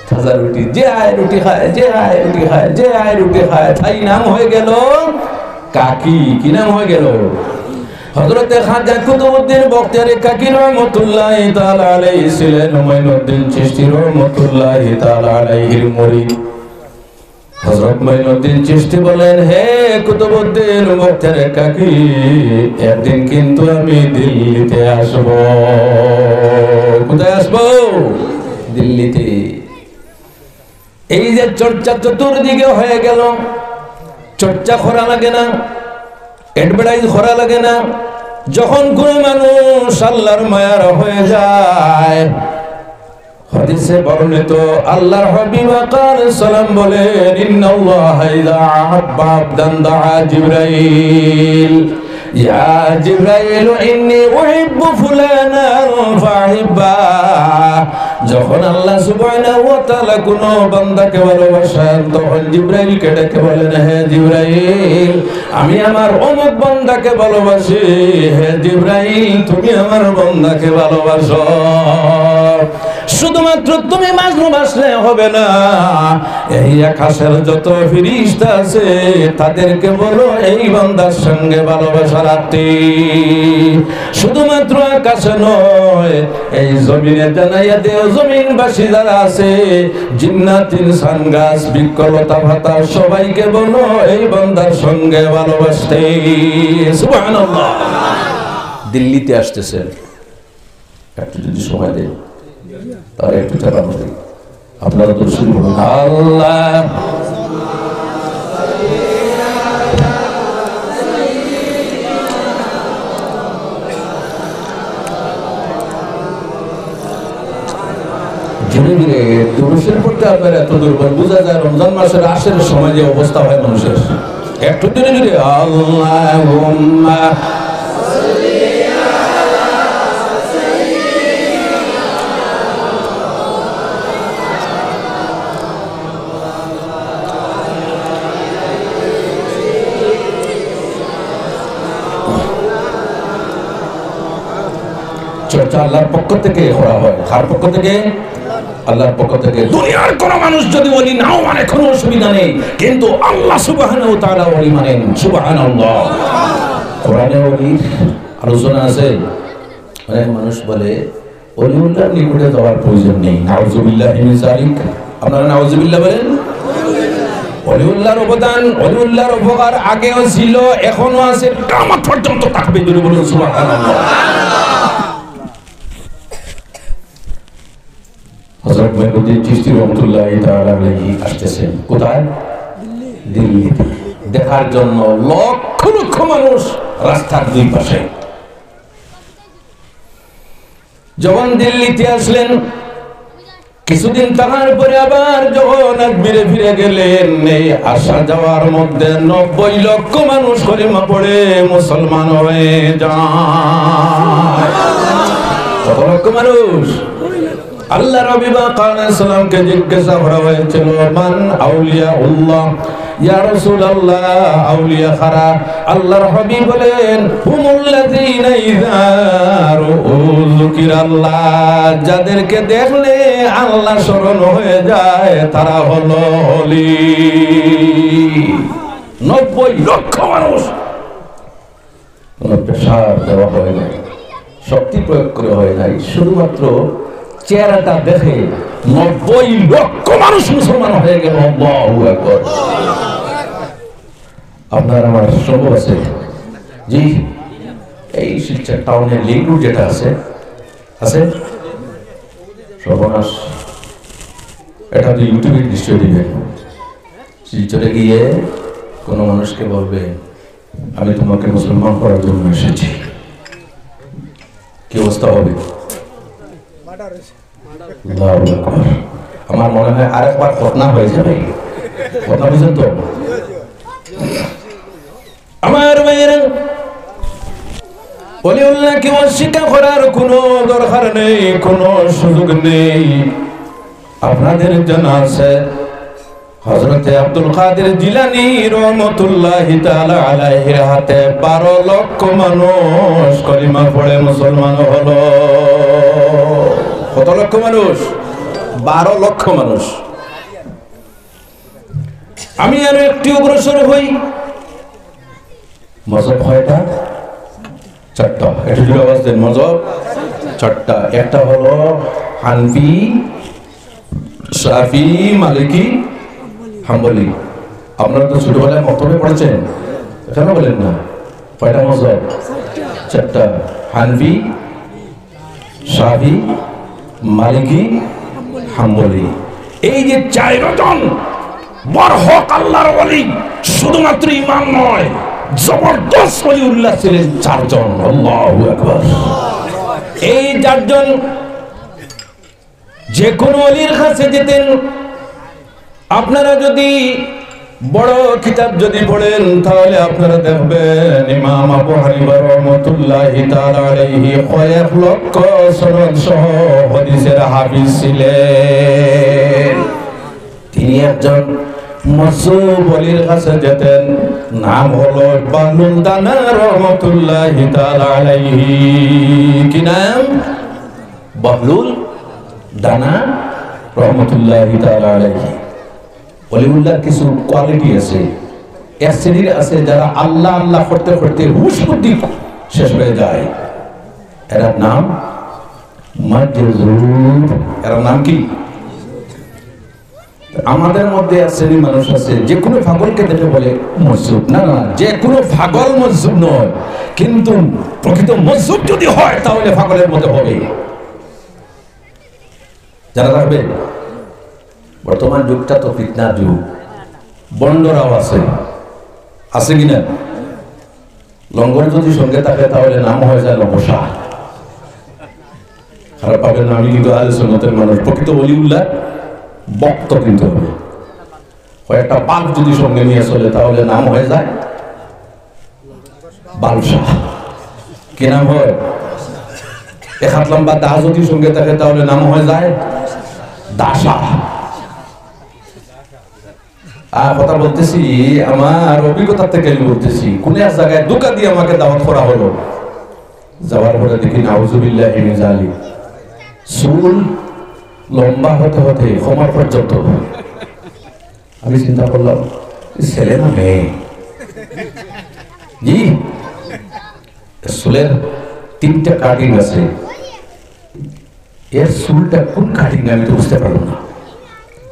তাজা রুটি। যে আয় রুটি খায়, যে আয় রুটি খায়, যে আয় রুটি খায়, তাই নাম হয়ে গেল কাকি। কি নাম হয়ে গেল? হযরতে খাজা কুতুবউদ্দিন বখতিয়ার কাকি রহমাতুল্লাহি তাআলা আলাইহি ছিলেন মাইনুদ্দিন চিশতি রহমাতুল্লাহি তাআলা আলাইহির মুরিদ। হযরত মাইনুদ্দিন চিশতি বলেন, হে কুতুবউদ্দিন বখতিয়ার কাকি, একদিন কিন্তু আমি দিল্লিতে আসব। কোথায় আসব? দিল্লিতে। এই যে চর্চা চতুর্দিকে হয়ে গেল, চর্চা করা লাগে না, অ্যাডভার্টাইজ করা লাগে না। যখন কোন মানুষ আল্লাহর মায়ার হয়ে যায়, হাদিসে বর্ণিত আল্লাহর হাবিব সালাম বলেন, ইন্নাল্লাহা ইযা আহাব্বা আবদান দাআ জিবরাইল, ইয়া জিবরাইল ইন্নী উহিব্বু ফুলানান ফাহিব্বা। যখন আল্লাহ সুবহানাহু ওয়া তাআলা কোন বান্দাকে ভালোবাসেন তখন জিবরাইলকে ডেকে বলেন, হে জিবরাইল, আমি আমার অমুক বান্দাকে ভালোবাসি, হে জিবরাইল তুমি আমার বান্দাকে ভালোবাসো। শুধুমাত্র তুমি ভালোবাসলে হবে না, এই আকাশের যত ফেরেশতা আছে তাদেরকে বলো এই বান্দার সঙ্গে ভালোবাসা রাখতে। শুধুমাত্র আকাশে নয়, এই জমিনে জানাইয়া দেও জমিনবাসী যারা আছে, জিন্নাত ইনসান গাছ বৃক্ষলতা পাতা সবাইকে বলো এই বান্দার সঙ্গে ভালোবাসতে। সুবহানাল্লাহ। দিল্লিতে আসতেছেন, একটু যদি সময় দেয় তার একটু টাকা হবে, আপনারা তো শুরু করুন। আল্লাহ ধীরে ধীরে দুরুশের পড়তে আপনার এত দুর্বল বোঝা যায়। রমজান মাসের আশের সময় যে অবস্থা হয় মানুষের, একটু ধীরে ধীরে আল্লাহুম্মা চর্চা আল্লাহর পক্ষ থেকে করা হয়। কার পক্ষ থেকে? আল্লাহর পক্ষ থেকে। দুনিয়ার কোন মানুষ যদি ওলি নাও মানে কোনো অসুবিধা নেই, কিন্তু আল্লাহ সুবহানাহু ওয়া তাআলা ওলি মানেন। সুবহানাল্লাহ। কোরআনে ওলির আলোচনা আছে। অনেক মানুষ বলে ওলিউল্লাহর নিকটে যাওয়ার প্রয়োজন নেই। নাউযুবিল্লাহি মিন যালিক। আপনারা নাউযুবিল্লাহ বলেন। ওলিউল্লাহর অবদান, ওলিউল্লাহর উপকার আগেও ছিল, এখনো আছে, কিয়ামত পর্যন্ত থাকবে। যদি বলুন সুবহানাল্লাহ। হযরত মুঈনুদ্দিন চিশতি রাহমাতুল্লাহি তাআলা আলাইহি আসতেছেন কোথায়? দিল্লিতে। দেখার জন্য লক্ষ লক্ষ মানুষ রাস্তার দুই পাশে। যখন দিল্লিতে আসলেন, কিছুদিন থাকার পরে আবার যখন আজমিরে ফিরে গেলেন, এই আসা যাওয়ার মধ্যে 90 লক্ষ মানুষ কলিমা পড়ে মুসলমান হয়ে যায়। কত লক্ষ মানুষ? আল্লাহ নবী সাল্লামকে জিজ্ঞাসা করা হয়েছিল, মান আউলিয়াউল্লাহ, ইয়া রাসূলুল্লাহ, আউলিয়া কারা? আল্লাহর হাবিব বলেন, হুমুল্লাযীনা ইযা যুকিরাল্লাহ, যাদেরকে দেখলে আল্লাহ স্মরণ হয়ে যায় তারা হলো ওলি। 90 লক্ষ মানুষ। কোনো প্রেসার দেওয়া হয় নাই, শক্তি প্রয়োগ করে হয় নাই, শুধুমাত্র চেহারাটা দেখে 90 লক্ষ মানুষ মুসলমান হয়ে গেল। আল্লাহু আকবার। আপনার আমার সম্ভব আছে? জি, এই শিলচর টাউনের লিঙ্ক রোড যেটা আছে সর্বনাশ, এটা তো ইউটিউবে দৃশ্য দিবেন। শিলচরে গিয়ে কোনো মানুষকে বলবে, আমি তোমাকে মুসলমান করার জন্য এসেছি, কি অবস্থা হবে? আমার মনে হয় আরেকবার ঘটনা হয়ে যাবে। কথা বুঝেন তো আমার ভাইয়েরা? ওলিউল্লাহকে অস্বীকার করার কোনো দরকার নেই, কোনো সুযোগ নেই। আপনাদের জানা আছে হযরতে আব্দুল কাদের জিলানী রাহমাতুল্লাহি তাআলা আলাইহির হাতে 12 লক্ষ মানুষ কলিমা পড়ে মুসলমান হলো। কত লক্ষ মানুষ? 12 লক্ষ মানুষ। আমি আরো একটি অগ্রসর হই। মজহব কয়টা? 4টা। একটু জোরে আওয়াজ দেন। মজহব 4টা। একটা হলো হানফি, শাফি, মালিকি, হাম্বলি। আপনারা তো ছোটবেলায় মক্তবে পড়েছেন, কেন বলেন না? কয়টা মজহব? 4টা। হানফি, শাফি, মালিকি, হাম্বলি। এই যে 4 জন বরহক আল্লাহর ওলি, শুধুমাত্র ইমাম নয়, জবরদস্ত ওলিউল্লাহ ছিলেন 4 জন। আল্লাহু আকবার। এই 4 জন যে কোনো ওলির কাছে যেতেন। আপনারা যদি বড় কিতাব যদি পড়েন তাহলে আপনারা দেখবেন ইমাম আবু হানিফা রাহমাতুল্লাহি তাআলা আলাইহি কয়েক লক্ষ সনদ সহ হাদিসের হাফিজ ছিলেন। তিনি একজন মাসুব ওলির কাছে যেতেন, নাম হলো বাহলুল দানা রাহমাতুল্লাহি তাআলা আলাইহি। কি নাম? বাহলুল দানা রাহমাতুল্লাহি তাআলা আলাইহি। ওলিউল্লাহর কিছু কোয়ালিটি আছে, এক শ্রেণীর আছে যারা আল্লাহ আল্লাহ করতে করতে হুশ বুদ্ধি শেষ হয়ে যায়, এর নাম মাজজুব। এর নাম কি? আমাদের মধ্যে এক শ্রেণীর মানুষ আছে যে কোনো পাগলকে দেখে বলে মজজুব। না না, যে কোনো পাগল মজজুব নয়, কিন্তু প্রকৃত মজজুব যদি হয় তাহলে পাগলের মধ্যে হবে। যারা রাখবে বর্তমান যুগটা তো ফিতনার যুগ, বন্ডরাও আছে, আছে কিনা? লঙ্গর যদি সঙ্গে থাকে তাহলে নাম হয়ে যায় লঙ্গসা। খারাপ পাবেন না, আমি কিন্তু আহলে সুন্নাতের মানুষ। প্রকৃত ওলিউল্লাহ বক্ত কিন্তু হবে। কয়েকটা বাঘ যদি সঙ্গে নিয়ে চলে তাহলে নাম হয়ে যায় বালশা। কি নাম হয়? এক হাত লম্বা দা যদি সঙ্গে থাকে তাহলে নাম হয়ে যায় দাসা। কথা বলতেছি আমার অভিজ্ঞতা থেকে বলতেছি, কোন এক জায়গায় দোকা দিয়ে আমাকে দাওয়াত করা হলো। যাওয়ার পরে দেখি নাউজুবিল্লাহি মিন যালিক, চুল লম্বা হতে হতে কোমর পর্যন্ত। আমি চিন্তা করলাম ছেলে না মেয়ে? জি, চুলের 3টা কাটিং আছে, এর চুলটা কোন কাটিং আমি তো বুঝতে পারলাম না।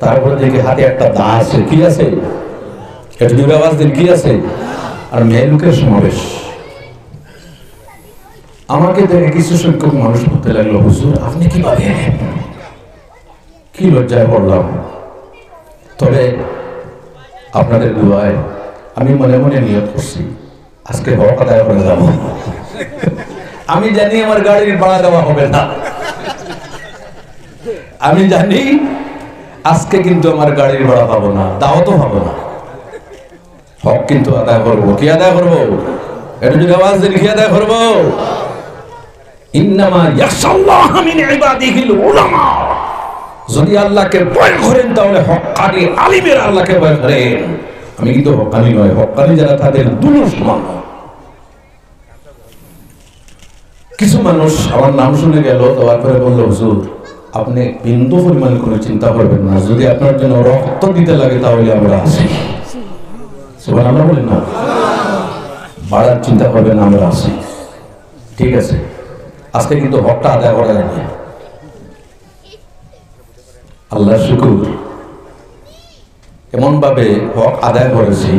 তারপরে দেখি হাতে একটা দা আছে। কি আছে? একটু জোরে আওয়াজ দিন, কি আছে? আর মেয়ে লোকের সমাবেশ। আমাকে দেখে কিছু সংখ্যক মানুষ বলতে লাগলো, হুজুর আপনি কি ভাবেন? কি লজ্জায় পড়লাম। তবে আপনাদের দুয়ায় আমি মনে মনে নিয়ত করছি আজকে হক আদায় করে যাব। আমি জানি আমার গাড়ির ভাড়া দেওয়া হবে না, আমি জানি আজকে কিন্তু আমার গাড়ির ভাড়া পাবো না, দাওয়াতও পাবো না। হক কিন্তু আদায় করবো। কি আদায় করবো? একটু যদি আওয়াজ দিন, কি আদায় করবো? ইন্নামা ইয়াখশাল্লাহ মিন ইবাদিহিল উলামা। যদি আল্লাহকে ভয় করেন তাহলে হক্কানি আলিমের আল্লাহকে ভয় করেন। আমি কিন্তু হক্কানি নয়, হক্কানি যারা তাদের দুনো সমান। কিছু মানুষ আমার নাম শুনে গেল, দেওয়ার পরে বললো, হুজুর আপনি বিন্দু পরিমাণ কোনো চিন্তা করবেন না, যদি আপনার জন্য রক্ত দিতে লাগে তাহলে আমরা আছি। সুবহানাল্লাহ বলেন না? বাড়ার চিন্তা করবেন, আমরা আছি। ঠিক আছে, আজকে কিন্তু হকটা আদায় করা যাবে। আল্লাহ শুকুর, এমন ভাবে হক আদায় করেছি,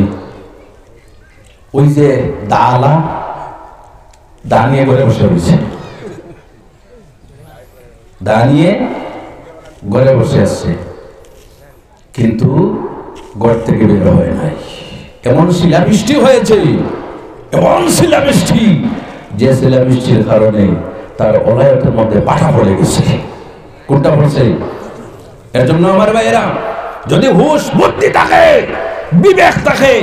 ওই যে দালা দা নিয়ে ঘরে বসে রয়েছে, দা নিয়ে ঘরে বসে আসছে, কিন্তু ঘর থেকে বের হয় নাই। এমন শিলাবৃষ্টি হয়েছে, এমন শিলাবৃষ্টি, যে শিলাবৃষ্টির কারণে তার অলায়তের মধ্যে পাঠা পড়ে গেছে। কোনটা পড়ছে? এর জন্য আমার ভাইয়েরা, যদি হুশ বুদ্ধি থাকে, বিবেক থাকে,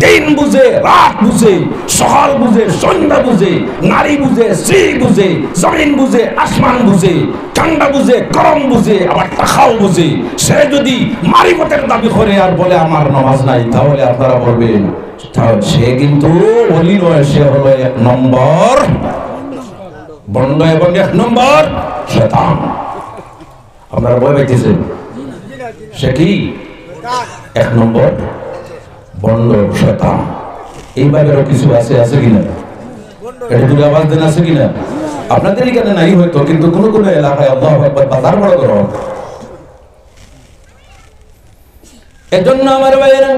দিন বুঝে, রাত বুঝে, সকাল বুঝে, সন্ধ্যা বুঝে, নারী বুঝে, স্ত্রী বুঝে, জমিন বুঝে, আসমান বুঝে, ঠান্ডা বুঝে, গরম বুঝে, আবার টাকাও বুঝে, সে যদি মারিফতের দাবি করে আর বলে আমার নামাজ নাই, তাহলে আপনারা বলবেন সে কিন্তু ওলি নয়, সে হলো 1 নম্বর বন্ড এবং 1 নম্বর শয়তান। আপনারা ভয় পাইতেছেন? সে কি 1 নম্বর বন্ড শয়তান। এইভাবেও কিছু আছে, আছে কিনা? এটা দূরে আওয়াজ দেন, আছে কিনা? আপনাদের এখানে নাই হয়তো, কিন্তু কোন কোন এলাকায় আল্লাহু আকবার বাজার বড় করো। এজন্য আমার ভাইয়েরা,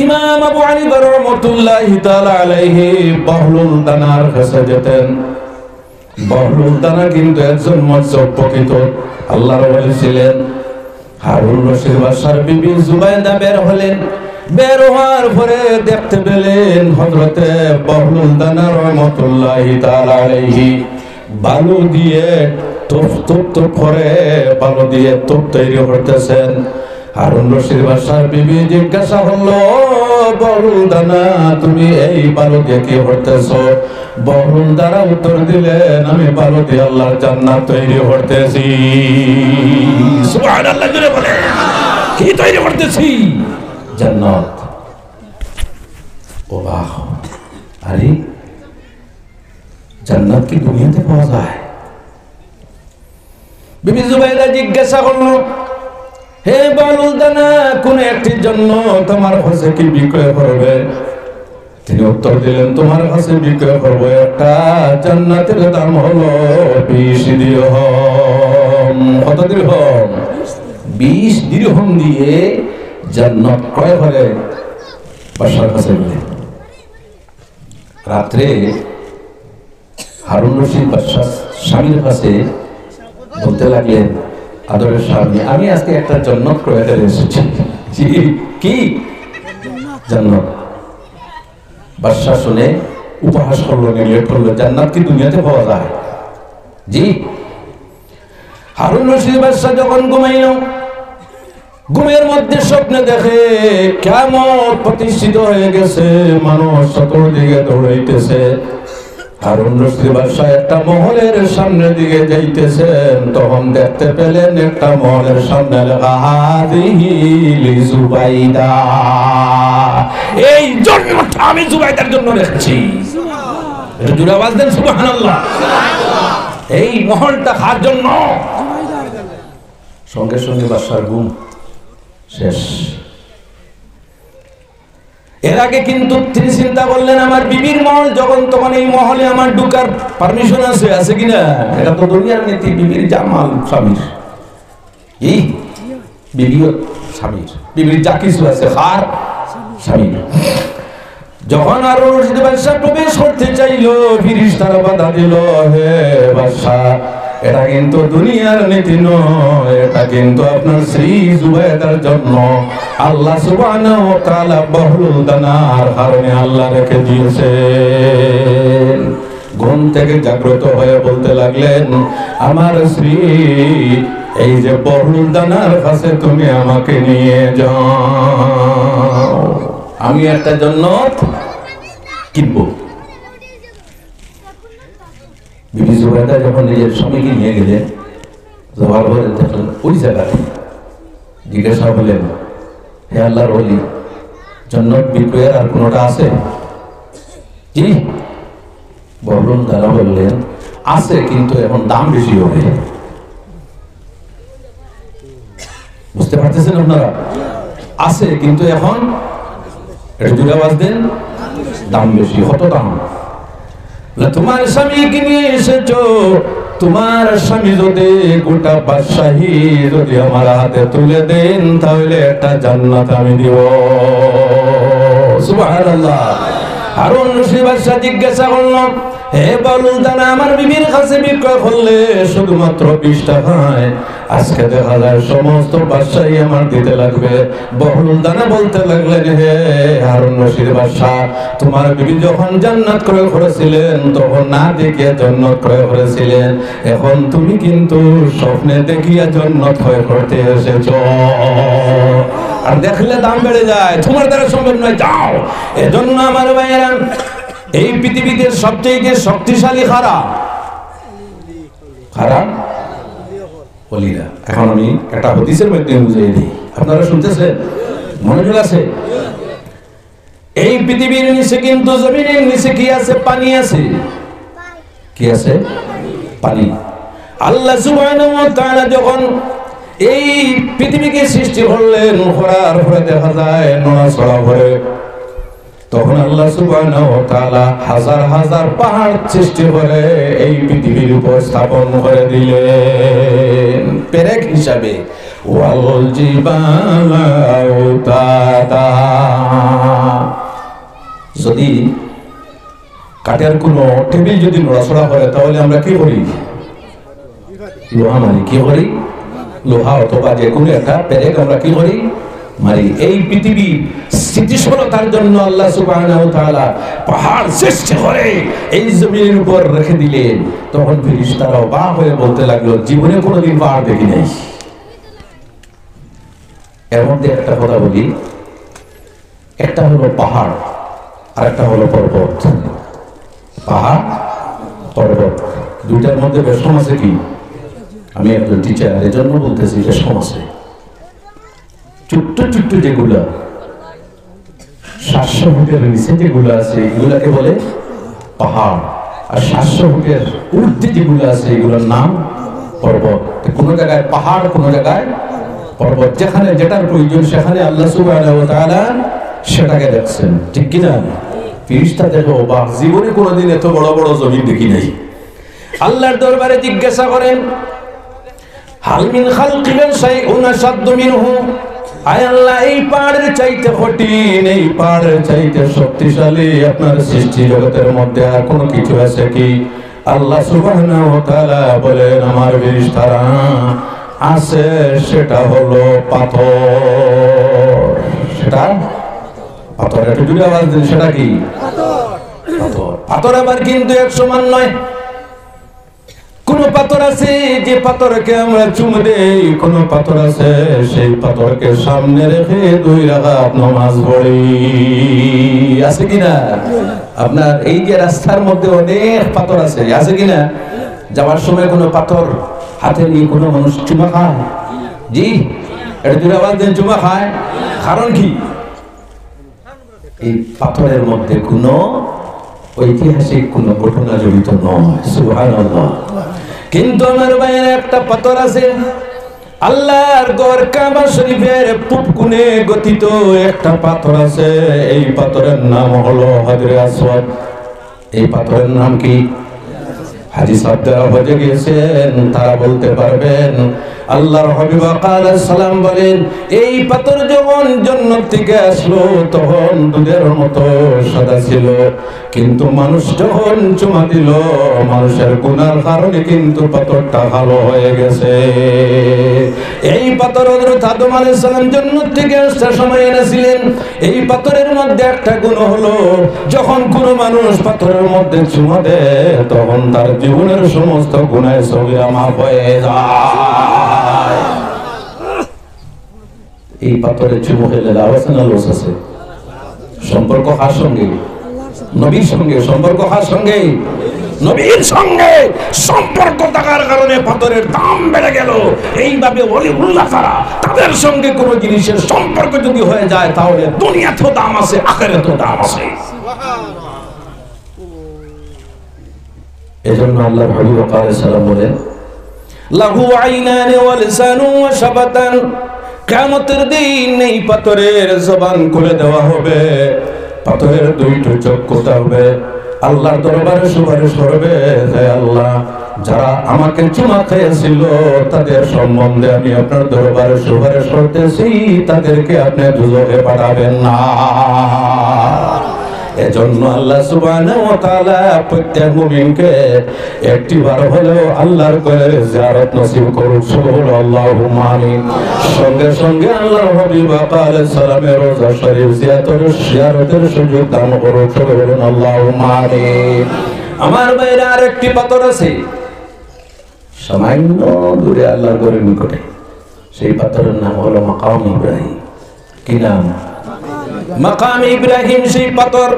ইমাম আবু হানিফা রাহমাতুল্লাহি তাআলা আলাইহি বাহলুল দানার কাছে যেতেন। বাহলুল দানা কিন্তু একজন মজজব প্রকৃত আল্লাহর ওলি ছিলেন। হারুন রশিদ বাদশার বিবি জুবাইদা বের হলেন, বের হওয়ার পরে দেখতে পেলেন হযরতে বাহলুল দানা রাহমাতুল্লাহি তাআলা আলাইহি বালু দিয়ে তোপ তোপ তোপ করে বালু দিয়ে তোপ তৈরি করতেছেন। হারুন রশিদ বাদশার বিবি জিজ্ঞাসা হলো, বরুল দানা তুমি এই বালু দিয়ে কি করতেছ? বরুল দ্বারা উত্তর দিলেন, আমি বালু দিয়ে আল্লাহর জান্নাত তৈরি করতেছি। সুবহানাল্লাহ জোরে বলে, কি তৈরি করতেছি? জান্নাত। ও বাহ, আরে জান্নাত কি দুনিয়াতে পাওয়া যায়? বিবি জুবাইরা জিজ্ঞাসা করলো, হে বালুল দানা কোন একটির জন্য তোমার কাছে কি বিক্রয় করবে? তিনি উত্তর দিলেন, তোমার কাছে বিক্রয় করবো একটা জান্নাতের দাম হলো 20 দিরহাম। কত দিরহাম? 20 দিরহাম দিয়ে জান্নাত ক্রয় করে বাদশার কাছে গেলেন। রাত্রে হারুন রশিদ বাদশাহ স্বামীর কাছে বলতে লাগলেন, আদরের স্বামী, আমি আজকে একটা জান্নাত ক্রয় করে এসেছি। কি জান্নাত? বাদশাহ শুনে উপহাস করলো, নির্লেপ করলো, জান্নাত কি দুনিয়াতে পাওয়া যায়? জি। হারুন রশিদ বাদশাহ যখন ঘুমাইল, ঘুমের মধ্যে স্বপ্নে দেখে কিয়ামত প্রতিষ্ঠিত হয়ে গেছে, মানুষ চতুর্দিকে দৌড়াইতেছে। হারুন রশিদ বাদশাহ একটা মহলের সামনের দিকে যাইতেছেন, তখন দেখতে পেলেন একটা মহলের সামনে লেখা হাযিহি লিজুবাইদা, এই জান্নাতটা আমি জুবাইদার জন্য রেখেছি। এটা জোরে আওয়াজ দেন সুবহানাল্লাহ। এই মহলটা কার জন্য? সঙ্গে সঙ্গে বাদশার ঘুম শেষ। এর আগে কিন্তু তিনি চিন্তা করলেন, আমার বিবির মহল যখন, তখন এই মহলে আমার ঢুকার পারমিশন আছে কিনা? এটা তো দুনিয়ার নীতি, বিবির জামাল স্বামীর, এই বিবিও স্বামীর, বিবির যা কিছু আছে হার স্বামীর। যখন আরো রশিদ বাদশাহ প্রবেশ করতে চাইল, ফেরেশতারা বাধা দিল, হে বাদশাহ এটা কিন্তু দুনিয়ার নীতি নয়, এটা কিন্তু আপনার শ্রী জুবাইদার জন্য আল্লাহ সুবহানাহু ওয়া তাআলা বরুল দানার কারণে আল্লাহ রেখে দিয়েছেন। ঘুম থেকে জাগ্রত হয়ে বলতে লাগলেন, আমার শ্রী, এই যে বরুল দানার কাছে তুমি আমাকে নিয়ে যাও, আমি একটা জান্নাত কিনবো। বিবি জুবাইদা যখন নিজের স্বামীকে নিয়ে গেলেন, যাওয়ার পরে দেখলেন ওই জায়গাতে, জিজ্ঞাসা হলেন, হে আল্লাহর ওলি, জান্নাত বিক্রয়ের আর কোনোটা আছে? জি। বরুল দানা বললেন, আছে, কিন্তু এখন দাম বেশি হবে। বুঝতে পারতেছেন আপনারা? আছে কিন্তু এখন, এটা জোরে আওয়াজ দেন, দাম বেশি। কত দাম? তোমার স্বামীকে নিয়ে এসেছো, তোমার স্বামী যদি গোটা বাদশাহী যদি আমার হাতে তুলে দেন, তাহলে একটা জান্নাত আমি দিব। সুবহানাল্লাহ। হারুন রশিদ বাদশাহ জিজ্ঞাসা করল, হে বালুল দানা আমার বিবির কাছে বিক্রয় করলে শুধুমাত্র 20 টাকায়, আজকে দেখা যায় সমস্ত বাদশাহী আমার দিতে লাগবে। বালুল দানা বলতে লাগলেন, হে হারুন রশিদ বাদশাহ, তোমার বিবি যখন জান্নাত ক্রয় করেছিলেন তখন না দেখিয়া জান্নাত ক্রয় করেছিলেন, এখন তুমি কিন্তু স্বপ্নে দেখিয়া জান্নাত ক্রয় করতে এসেছো, আর দেখলে দাম বেড়ে যায়, তোমার দ্বারা সম্ভব নয়, যাও। এজন্য আমার ভাইয়েরা, এই পৃথিবীতে সবচেয়ে শক্তিশালী কারা? ওলিরা। এখন আমি একটা হাদিসের মধ্যে বুঝিয়ে দিই, আপনারা শুনতেছেন, মনোযোগ আছে? এই পৃথিবীর নিচে কিন্তু, জমিনের নিচে কি আছে? পানি আছে। কি আছে? পানি। আল্লাহ সুবহানাহু ওয়া তাআলা যখন এই পৃথিবীকে সৃষ্টি করলেন, করার পরে দেখা যায় নড়াচড়া করে, তখন আল্লাহ সুবহানাহু ওয়া তাআলা হাজার হাজার পাহাড় সৃষ্টি করে এই পৃথিবীর উপর স্থাপন করে দিলেন পেরেক হিসাবে। ওয়াল জিবালা আওতাদা, যদি কাঠের কোনো টেবিল যদি নড়াচড়া করে, তাহলে আমরা কি করি? লোহা মারি। কি করি? লোহা অথবা যে কোনো একটা পেরেক আমরা কি করি? মারি। এই পৃথিবীর স্থিতিশীলতার জন্য আল্লাহ সুবহানাহু ওয়া তাআলা পাহাড় সৃষ্টি করে এই জমিনের উপর রেখে দিলেন। তখন ফেরেশতারা অবাক হয়ে বলতে লাগলো, জীবনে কোনোদিন পাহাড় দেখি নাই, এর মধ্যে একটা কথা বলি, একটা হলো পাহাড় আর একটা হলো পর্বত। পাহাড় পর্বত দুইটার মধ্যে রেশম আছে কি? আমি একজন টিচার, এজন্য বলতেছি রেশম আছে। ছোট্ট ছোট্ট যেগুলা 700 ফুটের নিচে যেগুলো আছে এগুলাকে বলে পাহাড়, আর 700 ফুটের ঊর্ধ্বে যেগুলো আছে এগুলোর নাম পর্বত। কোনো জায়গায় পাহাড়, কোনো জায়গায় পর্বত, যেখানে যেটার প্রয়োজন সেখানে আল্লাহ সুবহানাহু ওয়া তাআলা সেটাকে দেখছেন, ঠিক কিনা? ফেরেশতা দেখো বা জীবনে কোনোদিন এত বড় বড় জমিন দেখি নাই। আল্লাহর দরবারে জিজ্ঞাসা করেন, হাল মিন খালকিন শাইউন আশাদ্দু মিনহু, আয় আল্লাহ এই পাহাড়ের চাইতে কঠিন, এই পাহাড়ের চাইতে শক্তিশালী আপনার সৃষ্টি জগতের মধ্যে আর কোনো কিছু আছে কি? আল্লাহ সুবহানাহু ওয়া তাআলা বলেন, আমার ফেরেশতারা আছে, সেটা হলো পাথর। সেটা পাথর। একটু জোরে আওয়াজ দিন, সেটা কি? পাথর। পাথর আবার কিন্তু এক সমান নয়। কোন পাথর আছে যে পাথরকে আমরা চুমু দেই, কোন পাথর আছে সেই পাথরকে সামনে রেখে 2 রাকাত নামাজ পড়ি, আছে কিনা? আপনার এই যে রাস্তার মধ্যে অনেক পাথর আছে, আছে কিনা? যাওয়ার সময় কোনো পাথর হাতে নিয়ে কোনো মানুষ চুমা খায়? জি, এটা জোরে আওয়াজ দেন, চুমা খায়। কারণ কি? এই পাথরের মধ্যে কোনো ঐতিহাসিক কোনো ঘটনা জড়িত নয়। সুবহানাল্লাহ। কিন্তু আমার ভাইয়ের একটা পাথর আছে, আল্লাহর ঘর কাবা শরীফের পূব কোণে গঠিত একটা পাথর আছে। এই পাথরের নাম হলো হাজরে আসওয়াদ। এই পাথরের নাম কি? হাজি সাহেব যারা হজে গিয়েছেন তারা বলতে পারবেন। আল্লাহর হাবিব আলাইহিস সালাম বলেন, এই পাথর যখন জান্নাত থেকে আসলো তখন দুধের মতো সাদা ছিল, কিন্তু মানুষ যখন চুমা দিল মানুষের গুনার কারণে কিন্তু পাথরটা কালো হয়ে গেছে। এই পাথর হযরত আদম আলাইহিস সালাম জান্নাত থেকে আসার সময় এনেছিলেন। এই পাথরের মধ্যে একটা গুণ হলো, যখন কোনো মানুষ পাথরের মধ্যে চুমা দেয় তখন তার জীবনের সমস্ত গুনাহ সগীরা মাফ হয়ে যায়। এই পাথরে চুমু খেলে লাভ আছে না লস আছে? সম্পর্ক কার সঙ্গে? নবীর সঙ্গে। সম্পর্ক কার সঙ্গে? নবীর সঙ্গে। সম্পর্ক থাকার কারণে পাথরের দাম বেড়ে গেল। এইভাবে ওলিউল্লাহ যারা, তাদের সঙ্গে কোনো জিনিসের সম্পর্ক যদি হয়ে যায় তাহলে দুনিয়াতেও দাম আছে, আখিরাতেও দাম আছে। এজন্য আল্লাহর হাবিব আলাইহিস সালাম বলেন, লাহু আইনানি ওয়া লিসানু ওয়া শাফাতান, কিয়ামতের দিন এই পাথরের জবান খুলে দেওয়া হবে, পাথরের 2টো চোখ খোলা হবে, আল্লাহর দরবারে সুপারিশ করবে যে আল্লাহ যারা আমাকে চুমা খেয়েছিল তাদের সম্বন্ধে আমি আপনার দরবারে সুপারিশ করতেছি, তাদেরকে আপনি দুজকে পাঠাবেন না। এজন্য আল্লাহ সুবহানাহু ওয়া তাআলা প্রত্যেক মুমিনকে একটিবার হলেও আল্লাহর ঘরে জিয়ারত নসিব করুন। সুবহানাল্লাহ, আমিন। সঙ্গে সঙ্গে আল্লাহর হাবিব আলাইহিস সালামের রওজা শরীফ জিয়ারতের সুযোগ দান করুন। সুবহানাল্লাহ, আমিন। আমার বাইরে আরেকটি পাথর আছে সামান্য দূরে আল্লাহর ঘরের নিকটে, সেই পাথরের নাম হলো মাকাম ইব্রাহিম। কি নাম? মাকাম ইব্রাহিম। সেই পাথর,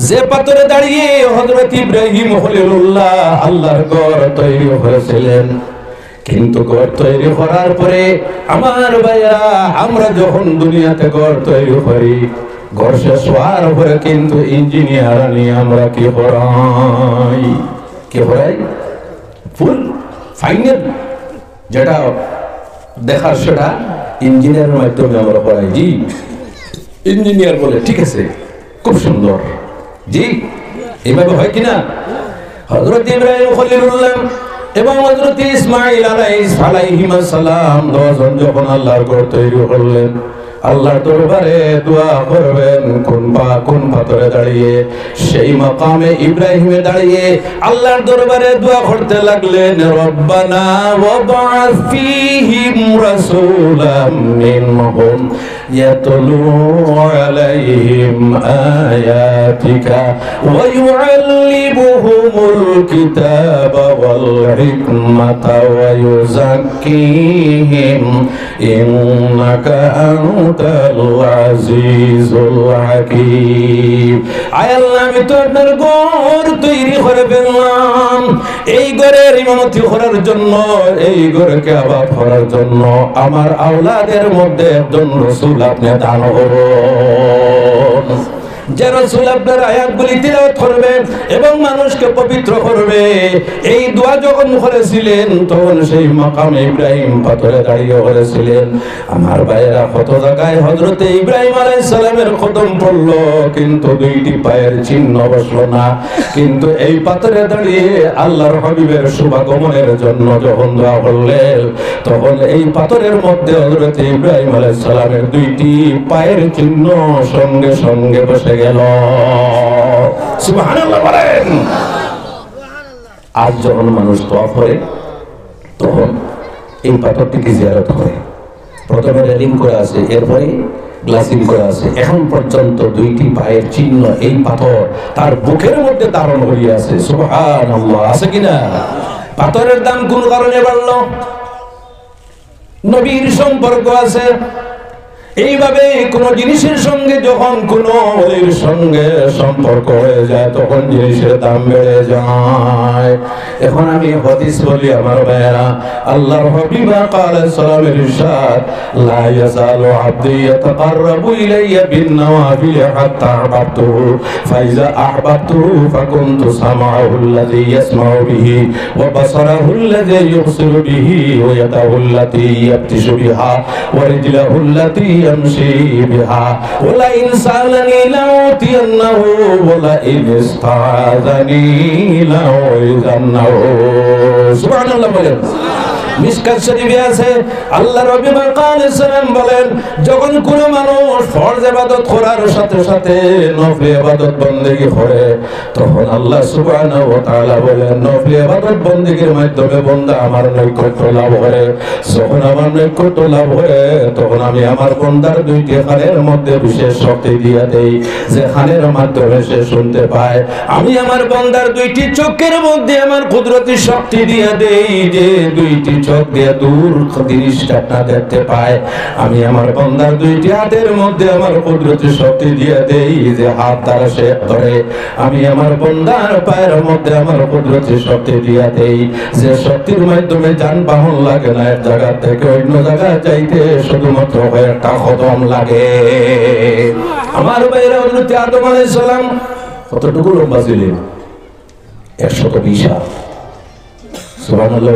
যে পাথরে দাঁড়িয়ে হযরত ইব্রাহিম খলিলুল্লাহ আল্লাহর ঘর তৈরি করেছিলেন। কিন্তু ঘর তৈরি করার পরে আমার ভাইরা, আমরা যখন দুনিয়াতে ঘর তৈরি করি, ঘর শেষ হওয়ার পরে কিন্তু ইঞ্জিনিয়ার নিয়ে আমরা কি করাই? কি করাই? ফুল ফাইনাল যেটা দেখার সেটা ইঞ্জিনিয়ারের মাধ্যমে আমরা করাই। জি, ইঞ্জিনিয়ার বলে ঠিক আছে, খুব সুন্দর। জি, এইভাবে হয় কিনা? হযরত ইব্রাহিম খলিলুল্লাহ এবং হযরত ইসমাঈল আলাইহিস সালাম দুজন যখন আল্লাহর ঘর তৈরি করলেন, আল্লাহর দরবারে দোয়া করবেন কোন পাথরে দাঁড়িয়ে? সেই মাকামে ইব্রাহিমে দাঁড়িয়ে আল্লাহর দরবারে দোয়া করতে লাগলেন, রব্বানা ওয়াবআস ফীহিম রাসূলাম মিনহুম ইয়াতলু আলাইহিম আয়াতিকা ওয়া ইউআল্লিমুহুমুল কিতাবা ওয়াল হিকমাতা ওয়া ইউযাক্কিহিম ইন্নাকা আনতাল আজিজুল হাকীম। আয় আল্লাহ, আমি তো আপনার ঘর তৈরি করে ফেললাম, এই ঘরের ইমামতি করার জন্য, এই ঘরকে আবাদ করার জন্য আমার আওলাদের মধ্যে একজন রাসূল আপনি দান করুন, যে রাসূল আপনার আয়াতগুলি তিলাওয়াত করবে এবং মানুষকে পবিত্র করবে। এই দোয়া যখন করেছিলেন তখন সেই মাকামে ইব্রাহিম পাথরে দাঁড়িয়ে করেছিলেন। আমার ভাইয়েরা, কত জায়গায় হযরতে ইব্রাহিম আলাইহিস সালামের কদম পড়লো কিন্তু দুইটি পায়ের চিহ্ন বসলো না। কিন্তু এই পাথরে দাঁড়িয়ে আল্লাহর হাবিবের শুভাগমনের জন্য যখন দোয়া করলেন তখন এই পাথরের মধ্যে হযরতে ইব্রাহিম আলাইহিস সালামের দুইটি পায়ের চিহ্ন সঙ্গে সঙ্গে বসে গেল। সুবহানাল্লাহ বলেন। আজ যখন মানুষ তওয়াফ করে তখন এই পাথরটিকে জিয়ারত করে। প্রথমে রেলিং করা আছে, এরপরে গ্লাসিং করা আছে। এখন পর্যন্ত দুইটি পায়ের চিহ্ন এই পাথর তার বুকের মধ্যে ধারণ করিয়া আছে। সুবহানাল্লাহ, আছে কিনা? পাথরের দাম কোন কারণে বাড়লো? নবীর সম্পর্ক আছে। এইভাবে কোন জিনিসের সঙ্গে যখন কোন ওলির সঙ্গে সম্পর্ক হয়ে যায় তখন জিনিসের দাম বেড়ে যায়। এখন আমি হাদিস বলি আমার ভাইয়েরা, আল্লাহর হাবিব আলাইহিস সালামের ইরশাদ, লা ইয়াজালু আবদি ইয়াতাকাররাবু ইলাইয়া বিন-নওয়াফিল হাত্তা আহবাবতুহু ফাইজা আহবাবতুহু ফাকুনতু সামা'হু আল্লাযী ইয়াসমা'ু বিহি ওয়া বাসারাহু আল্লাযী ইউবসিরু বিহি ওয়া ইয়াদাহু আল্লাতী ইয়াবতিশু বিহা ওয়া রিজলাহু আল্লাতী يمشي بها ولئن سألني لأعطينه ولئن استعاذني لأعيذنه। سبحان الله বলেন। মিশকাত শরীফে আছে আল্লাহর হাবিব আলাইহিস সালাম বলেন, যখন কোন মানুষ ফরজ ইবাদত করার সাথে সাথে নফল ইবাদত বندگی করে তখন আল্লাহ সুবহানাহু ওয়া তাআলা বলেন, নফল ইবাদত বندگির মাধ্যমে বান্দা আমার নৈকট্য লাভ করে। যখন আমার নৈকট্য লাভ করে তখন আমি আমার বান্দার দুইটি কানের মধ্যে বিশেষ শক্তি দিয়ে দেই, যে কানের মাধ্যমে সে শুনতে পায়। আমি আমার বান্দার দুইটি চোখের মধ্যে আমার কুদরতি শক্তি দিয়ে দেই, যে দুইটি চোখ দিয়ে দূর জিনিসটা না দেখতে পায়। আমি আমার বান্দার দুইটি হাতের মধ্যে আমার কুদরতি শক্তি দিয়ে দেই, যে হাত দ্বারা সে ধরে। আমি আমার বান্দার পায়ের মধ্যে আমার কুদরতি শক্তি দিয়ে দেই, যে শক্তির মাধ্যমে যানবাহন লাগে না এক জায়গা থেকে অন্য জায়গায় যাইতে শুধুমাত্র কয়েকটা কদম লাগে। আমার ভাইরা, হযরত আদম আলাইহিস সালাম কতটুকু লম্বা ছিলেন? 120 হাত। সুবহানাল্লাহ।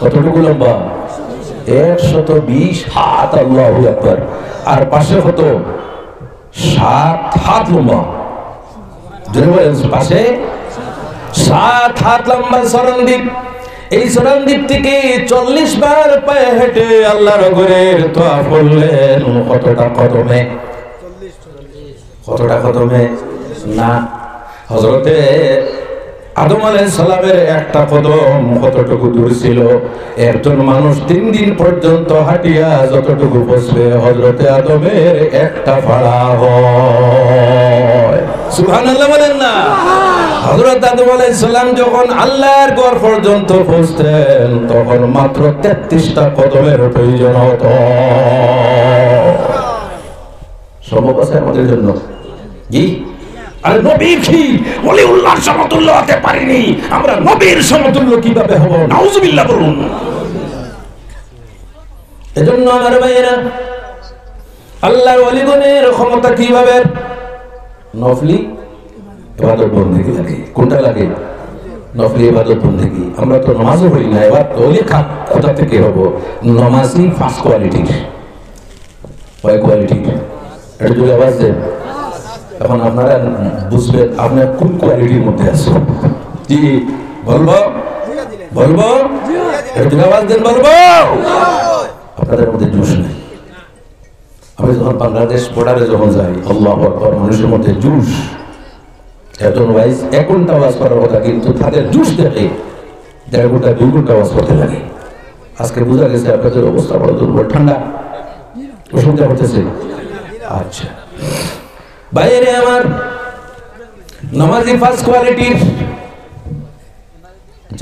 কতটুকু লম্বা? 120 হাত। আল্লাহু আকবার। আর পাশে কত? 7 হাত লম্বা। পাশে 7 হাত লম্বা সরণদ্বীপ। এই সরণদ্বীপ থেকে 40 বার পায়ে হেঁটে আল্লাহর ঘরের তওয়াফ করলেন। কতটা কদমে? কতটা কদমে? না, হযরতে আদম আলাইহিস সালামের একটা কদম কতটুকু দূর ছিল? একজন মানুষ 3 দিন পর্যন্ত হাঁটিয়া যতটুকু বসবে হযরতে আদমের একটা ফাড়া হয়। সুবহানাল্লাহ বলেন না? হযরত আদম আলাইহিস সালাম যখন আল্লাহর ঘর পর্যন্ত পৌঁছতেন তখন মাত্র 33টা কদমের প্রয়োজন হতো। সম্ভব আছে আমাদের জন্য? জি। আর নবীর কি ওলিউল্লাহর সমতুল্য হতে পারিনি, আমরা নবীর সমতুল্য কিভাবে হব? নাউজুবিল্লাহ বলুন। এজন্য আমার ভাইয়েরা, আল্লাহর ওলিগণের ক্ষমতা কিভাবে? নফলি ইবাদত বندگی লাগে। কোনটা লাগে? নফলি ইবাদত বندگی। আমরা তো নামাজও পড়ি না, এবার ওলি কোথা থেকে হব? নামাজি ফার্স্ট কোয়ালিটির, কয় কোয়ালিটির? এটা যদি আওয়াজ দেন এখন আপনারা বুঝবেন আপনার কোন কোয়ালিটির মধ্যে আছে। জি বলবো? বলবো? একটু আওয়াজ দেন, বলবো? আপনাদের মধ্যে জোশ নেই। আমি যখন বাংলাদেশ বর্ডারে যখন যাই, আল্লাহু আকবার, মানুষের মধ্যে জুস, একজন ওয়াইজ 1 ঘন্টা ওয়াজ করার কথা, কিন্তু তাদের জুস দেখে 1.5 ঘন্টা 2 ঘন্টা ওয়াজ করতে লাগে। আজকে বোঝা গেছে আপনাদের অবস্থা বড় দুর্বল। ঠান্ডা অসুবিধা করতেছে। আচ্ছা বাইরে আমার নামাজি ফার্স্ট কোয়ালিটির,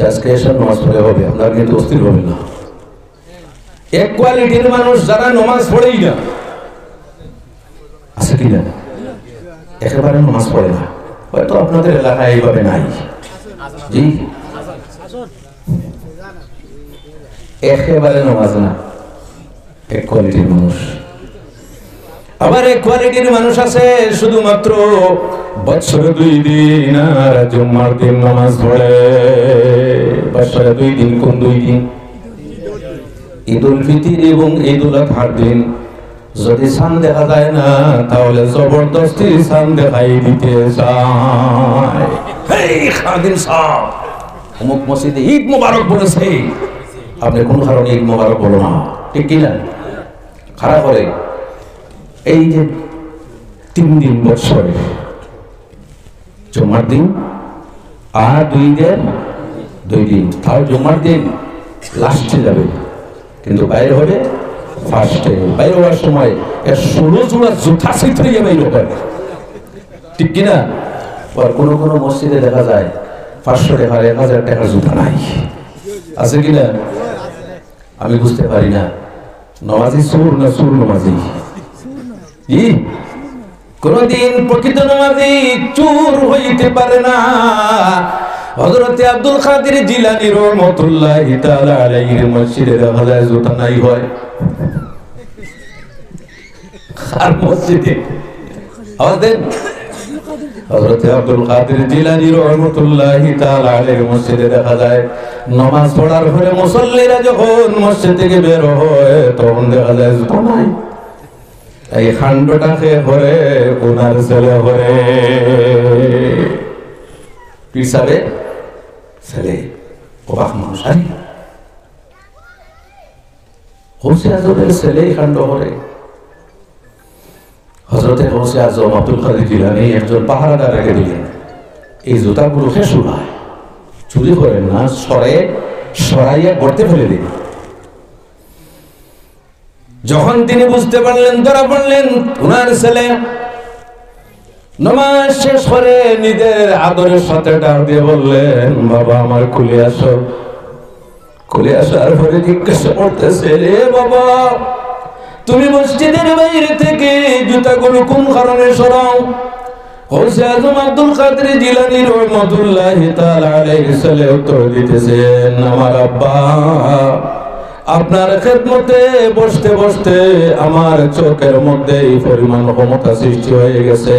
আজকে এসব নামাজ পড়ে হবে, আপনারা কিন্তু অস্থির হবেন না। এক কোয়ালিটির মানুষ যারা নামাজ পড়েই না, আছে কিনা? একেবারে নামাজ পড়ে না, হয়তো আপনাদের এলাকায় এইভাবে নাই। জি, একেবারে নামাজ না, এক কোয়ালিটির মানুষ। আবার এক কোয়ালিটির মানুষ আছে শুধুমাত্র বছরে 2 দিন আর জুম্মার দিন নামাজ পড়ে। বছরে 2 দিন, কোন 2 দিন? ঈদ উল ফিতর এবং ঈদ উল আজহার দিন যদি চাঁদ দেখা যায় না, তাহলে জবরদস্তি চাঁদ দেখাই দিতে চায়। এই খাদিম সাহেব অমুক মসজিদে ঈদ মোবারক বলেছে, আপনি কোন কারণে ঈদ মোবারক বলো না, ঠিক কিনা? খারাপ করে। এই যে 3 দিন বছরে, জুম্মার দিন আর 2 দিন, তাও জুম্মার দিন লাস্টে যাবে, কিন্তু বাইরে হবে ফার্স্টে। বাইরে হওয়ার সময় 16 জোড়া জুতা ছিটড়িয়ে বাইরে হয়, ঠিক কিনা? আর কোনো কোনো মসজিদে দেখা যায় 500 টাকার 1000 টাকার জুতা নাই, আছে কিনা? আমি বুঝতে পারি না, নামাজি সুর না সুর নামাজি? কোনদিন প্রকৃত নামাজি চোর হইতে পারে না। হযরত আব্দুল কাদের জিলানী রাহমাতুল্লাহি তাআলা আলাইহির মসজিদে দেখা যায় জুতা নাই হয়। আর মসজিদে আওয়াজ দেন, হযরত আব্দুল কাদের জিলানী রাহমাতুল্লাহি তাআলা আলাইহির মসজিদে দেখা যায় নামাজ পড়ার পরে মুসল্লিরা যখন মসজিদ থেকে বের হয়, তখন দেখা যায় জুতা নাই। এই খান্ডটাকে করে ওনার ছেলে করে পিছাবে ছেলে, অবাক মানুষ। আরে গৌসে আজমের ছেলেই কাণ্ড করে। হযরতে গৌসে আজম আব্দুল কাদের জিলানী একজন পাহারাদার রেখে দিলেন, এই জুতাগুলো খেসু হয়, চুরি করেন না, সরাইয়া গর্তে ফেলে দিন। যখন তিনি বুঝতে পারলেন, ধরা পড়লেন, ওনার ছেলে নামাজ শেষ করে নিজের আদরের সাথে ডাক দিয়ে বললেন, বাবা আমার খুলে আসো। খুলে আসার পরে জিজ্ঞাসা করতেছে, রে বাবা, তুমি মসজিদের বাইরে থেকে জুতাগুলো কোন কারণে সরাও? গৌসে আজম আব্দুল কাদের জিলানী রাহমাতুল্লাহি তাআলা আলাইহির ছেলে উত্তর দিতেছেন, আমার আব্বা আপনার খেদমতে বসতে বসতে আমার চোখের মধ্যে এই পরিমাণ ক্ষমতা সৃষ্টি হয়ে গেছে,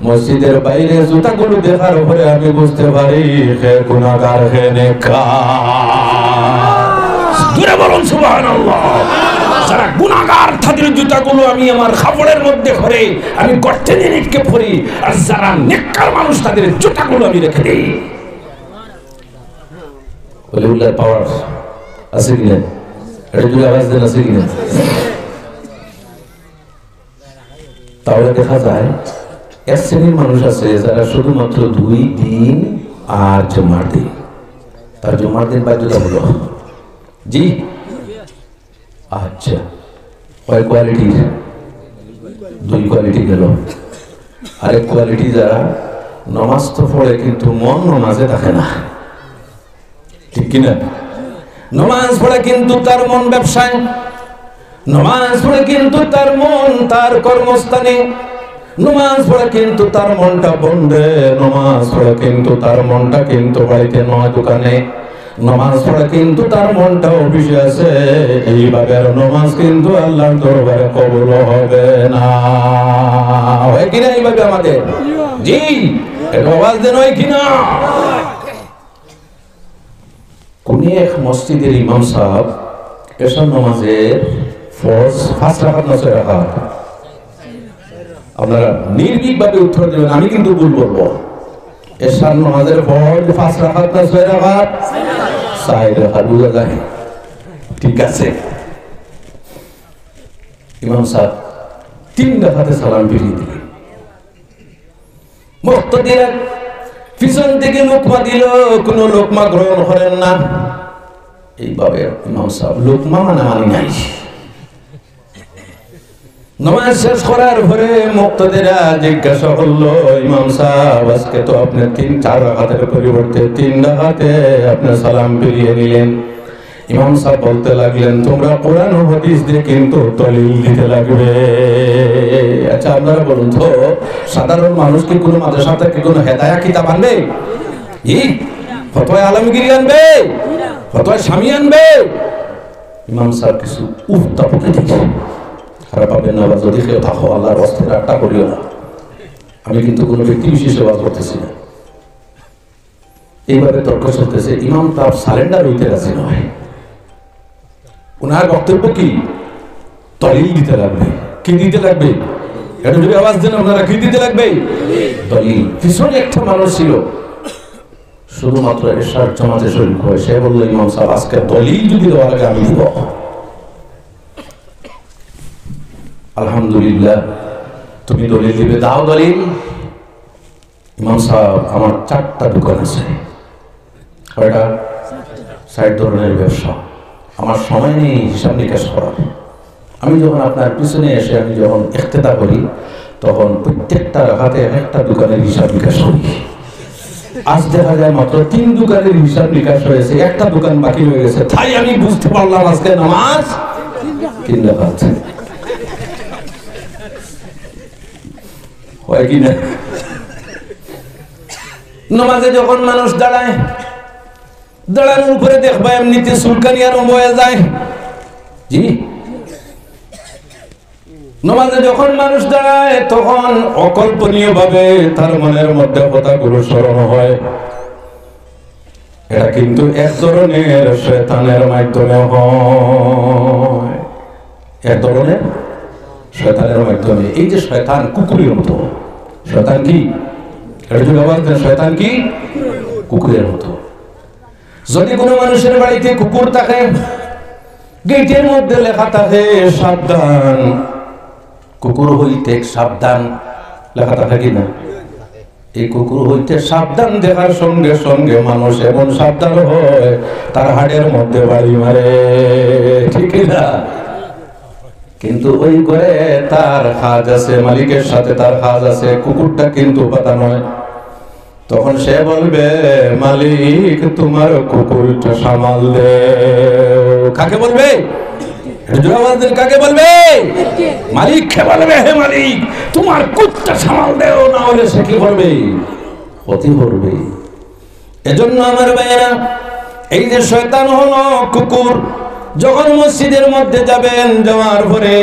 মসজিদের বাইরে জুতাগুলো দেখার পরে আমি বুঝতে পারি হে গুনাহগার, হে নেককার। জোরে বলুন সুবহানাল্লাহ। যারা গুনাহগার তাদের জুতাগুলো আমি আমার কাপড়ের মধ্যে ভরে আমি গর্তে নিক্ষেপ করি, আর যারা নেককার মানুষ তাদের জুতাগুলো আমি রেখে দেই। ওলিউল্লাহর পাওয়ার আছে কিনা? এটা যদি আওয়াজ দেন, আছে কিনা? তাহলে দেখা যায় এক শ্রেণীর মানুষ আছে যারা শুধুমাত্র 2 দিন আর জুমার দিন, তার জুমার দিন বাধ্যতামূলক। জি, আচ্ছা, কয় কোয়ালিটির? 2 কোয়ালিটি গেল। আরেক কোয়ালিটি যারা নামাজ তো পড়ে কিন্তু মন নামাজে থাকে না, ঠিক কিনা? নামাজ পড়ে কিন্তু তার মন ব্যবসায়, নামাজ পড়ে কিন্তু তার মন তার কর্মস্থানে, নামাজ পড়ে কিন্তু তার মনটা বন্ধে, নামাজ পড়ে কিন্তু তার মনটা কিন্তু বাড়িতে নয়, দোকানে। নামাজ পড়ে কিন্তু তার মনটা অফিসে আছে। এইভাবে নামাজ কিন্তু আল্লাহর দরবারে কবুল হবে না, হয় কিনা? এইভাবে আমাদের, জি, এটা আওয়াজ দেন, হয় কিনা? কোন এক মসজিদের ইমাম সাহেব এশার নামাজের ফরজ 5 রাকাত না 6 রাকাত? আপনারা নির্ভীকভাবে উত্তর দেবেন, আমি কিন্তু ভুল বলবো। এশার নামাজের ফরজ 5 রাকাত না 6 রাকাত? 6 রাকাত। বুঝা যায়? ঠিক আছে। ইমাম সাহেব 3 রাকাতে সালাম ফিরিয়ে দিলেন। মুক্তাদিরা পিছন থেকে লোকমা দিল, কোনো লোকমা গ্রহণ করেন না। এইভাবে ইমাম সাহেব লোকমা মানামানি নাই। নামাজ শেষ করার পরে মুক্তাদিরা জিজ্ঞাসা করলো, ইমাম সাহেব আজকে তো আপনি 3-4 রাকাতের পরিবর্তে 3 রাকাতে আপনি সালাম ফিরিয়ে নিলেন। ইমাম সাহেব বলতে লাগলেন, তোমরা কোরআন ও হাদিস দিয়ে কিন্তু দলিল দিতে লাগবে। আচ্ছা আপনারা বলুন তো, সাধারণ মানুষ কি কোনো মাদ্রাসা থেকে কোনো হেদায়া কিতাব আনবে? ফতোয়া আলমগীরি আনবে? ফতোয়া স্বামী আনবে? ইমাম সাহেব কিছু উত্তাপকে দিচ্ছে। খারাপ পাবেন না, যদি কেউ থাকো আল্লাহর রাস্তায় রাগটা করিও না। আমি কিন্তু কোনো ব্যক্তি বিশেষ সেবা করতেছি না। এইভাবে তর্ক চলতেছে। ইমাম তার সালেন্ডার হইতে রাজি নয়। ওনার বক্তব্য কি? দলিল দিতে লাগবে। কি দিতে লাগবে? এটা যদি আওয়াজ দেন আপনারা, কি দিতে লাগবে? দলিল। পিছনে একটা মানুষ ছিল, শুধুমাত্র এরশাদ জামাতে শরীক হয়। সে বললো, ইমাম সাহেব আজকে দলিল যদি দেওয়া লাগে আমি দিব। আলহামদুলিল্লাহ, তুমি দলিল দিবে, দাও দলিল। ইমাম সাহেব, আমার 4টা দোকান আছে। কয়টা? 60 ধরনের ব্যবসা। আমার সময় নেই হিসাব নিকাশ করার। আমি যখন আপনার পিছনে এসে আমি যখন ইফতেতা করি, তখন প্রত্যেকটা রাকাতে একটা দোকানের হিসাব নিকাশ করি। আজ দেখা যায় মাত্র 3 দোকানের হিসাব নিকাশ হয়েছে, একটা দোকান বাকি হয়ে গেছে। তাই আমি বুঝতে পারলাম আজকে নামাজ 3 রাকাত হয় কি না। নামাজে যখন মানুষ দাঁড়ায়, দাঁড়ানোর উপরে দেখবা এমনিতে সুলকানি আরম্ভ হয়ে যায়। জি, নামাজে যখন মানুষ দাঁড়ায় তখন অকল্পনীয় ভাবে তার মনের মধ্যে কথাগুলো স্মরণ হয়। এটা কিন্তু এক ধরনের শয়তানের মাধ্যমে হয়। এক ধরনের শয়তানের মাধ্যমে। এই যে শয়তান কুকুরের মতো। শয়তান কি? এটা যদি আবার শয়তান কি? কুকুরের মতো। যদি কোনো মানুষের বাড়িতে কুকুর থাকে, গেটের মধ্যে লেখা থাকে সাবধান, কুকুর হইতে সাবধান লেখা থাকে কিনা? এই কুকুর হইতে সাবধান দেখার সঙ্গে সঙ্গে মানুষ এমন সাবধান হয় তার হাড়ের মধ্যে বাড়ি মারে, ঠিক না? কিন্তু ওই করে তার কাজ আছে, মালিকের সাথে তার কাজ আছে। কুকুরটা কিন্তু পাতা নয়। তখন সে বলবে, মালিক তোমার কুকুরটা সামাল দে। কাকে বলবে? কাকে বলবে? মালিককে বলবে, হে মালিক তোমার কুকুরটা সামাল দেও, না হলে সে কি করবে? ক্ষতি করবে। এজন্য আমার ভাইয়েরা, এই যে শয়তান হলো কুকুর, যখন মসজিদের মধ্যে যাবেন, যাওয়ার পরে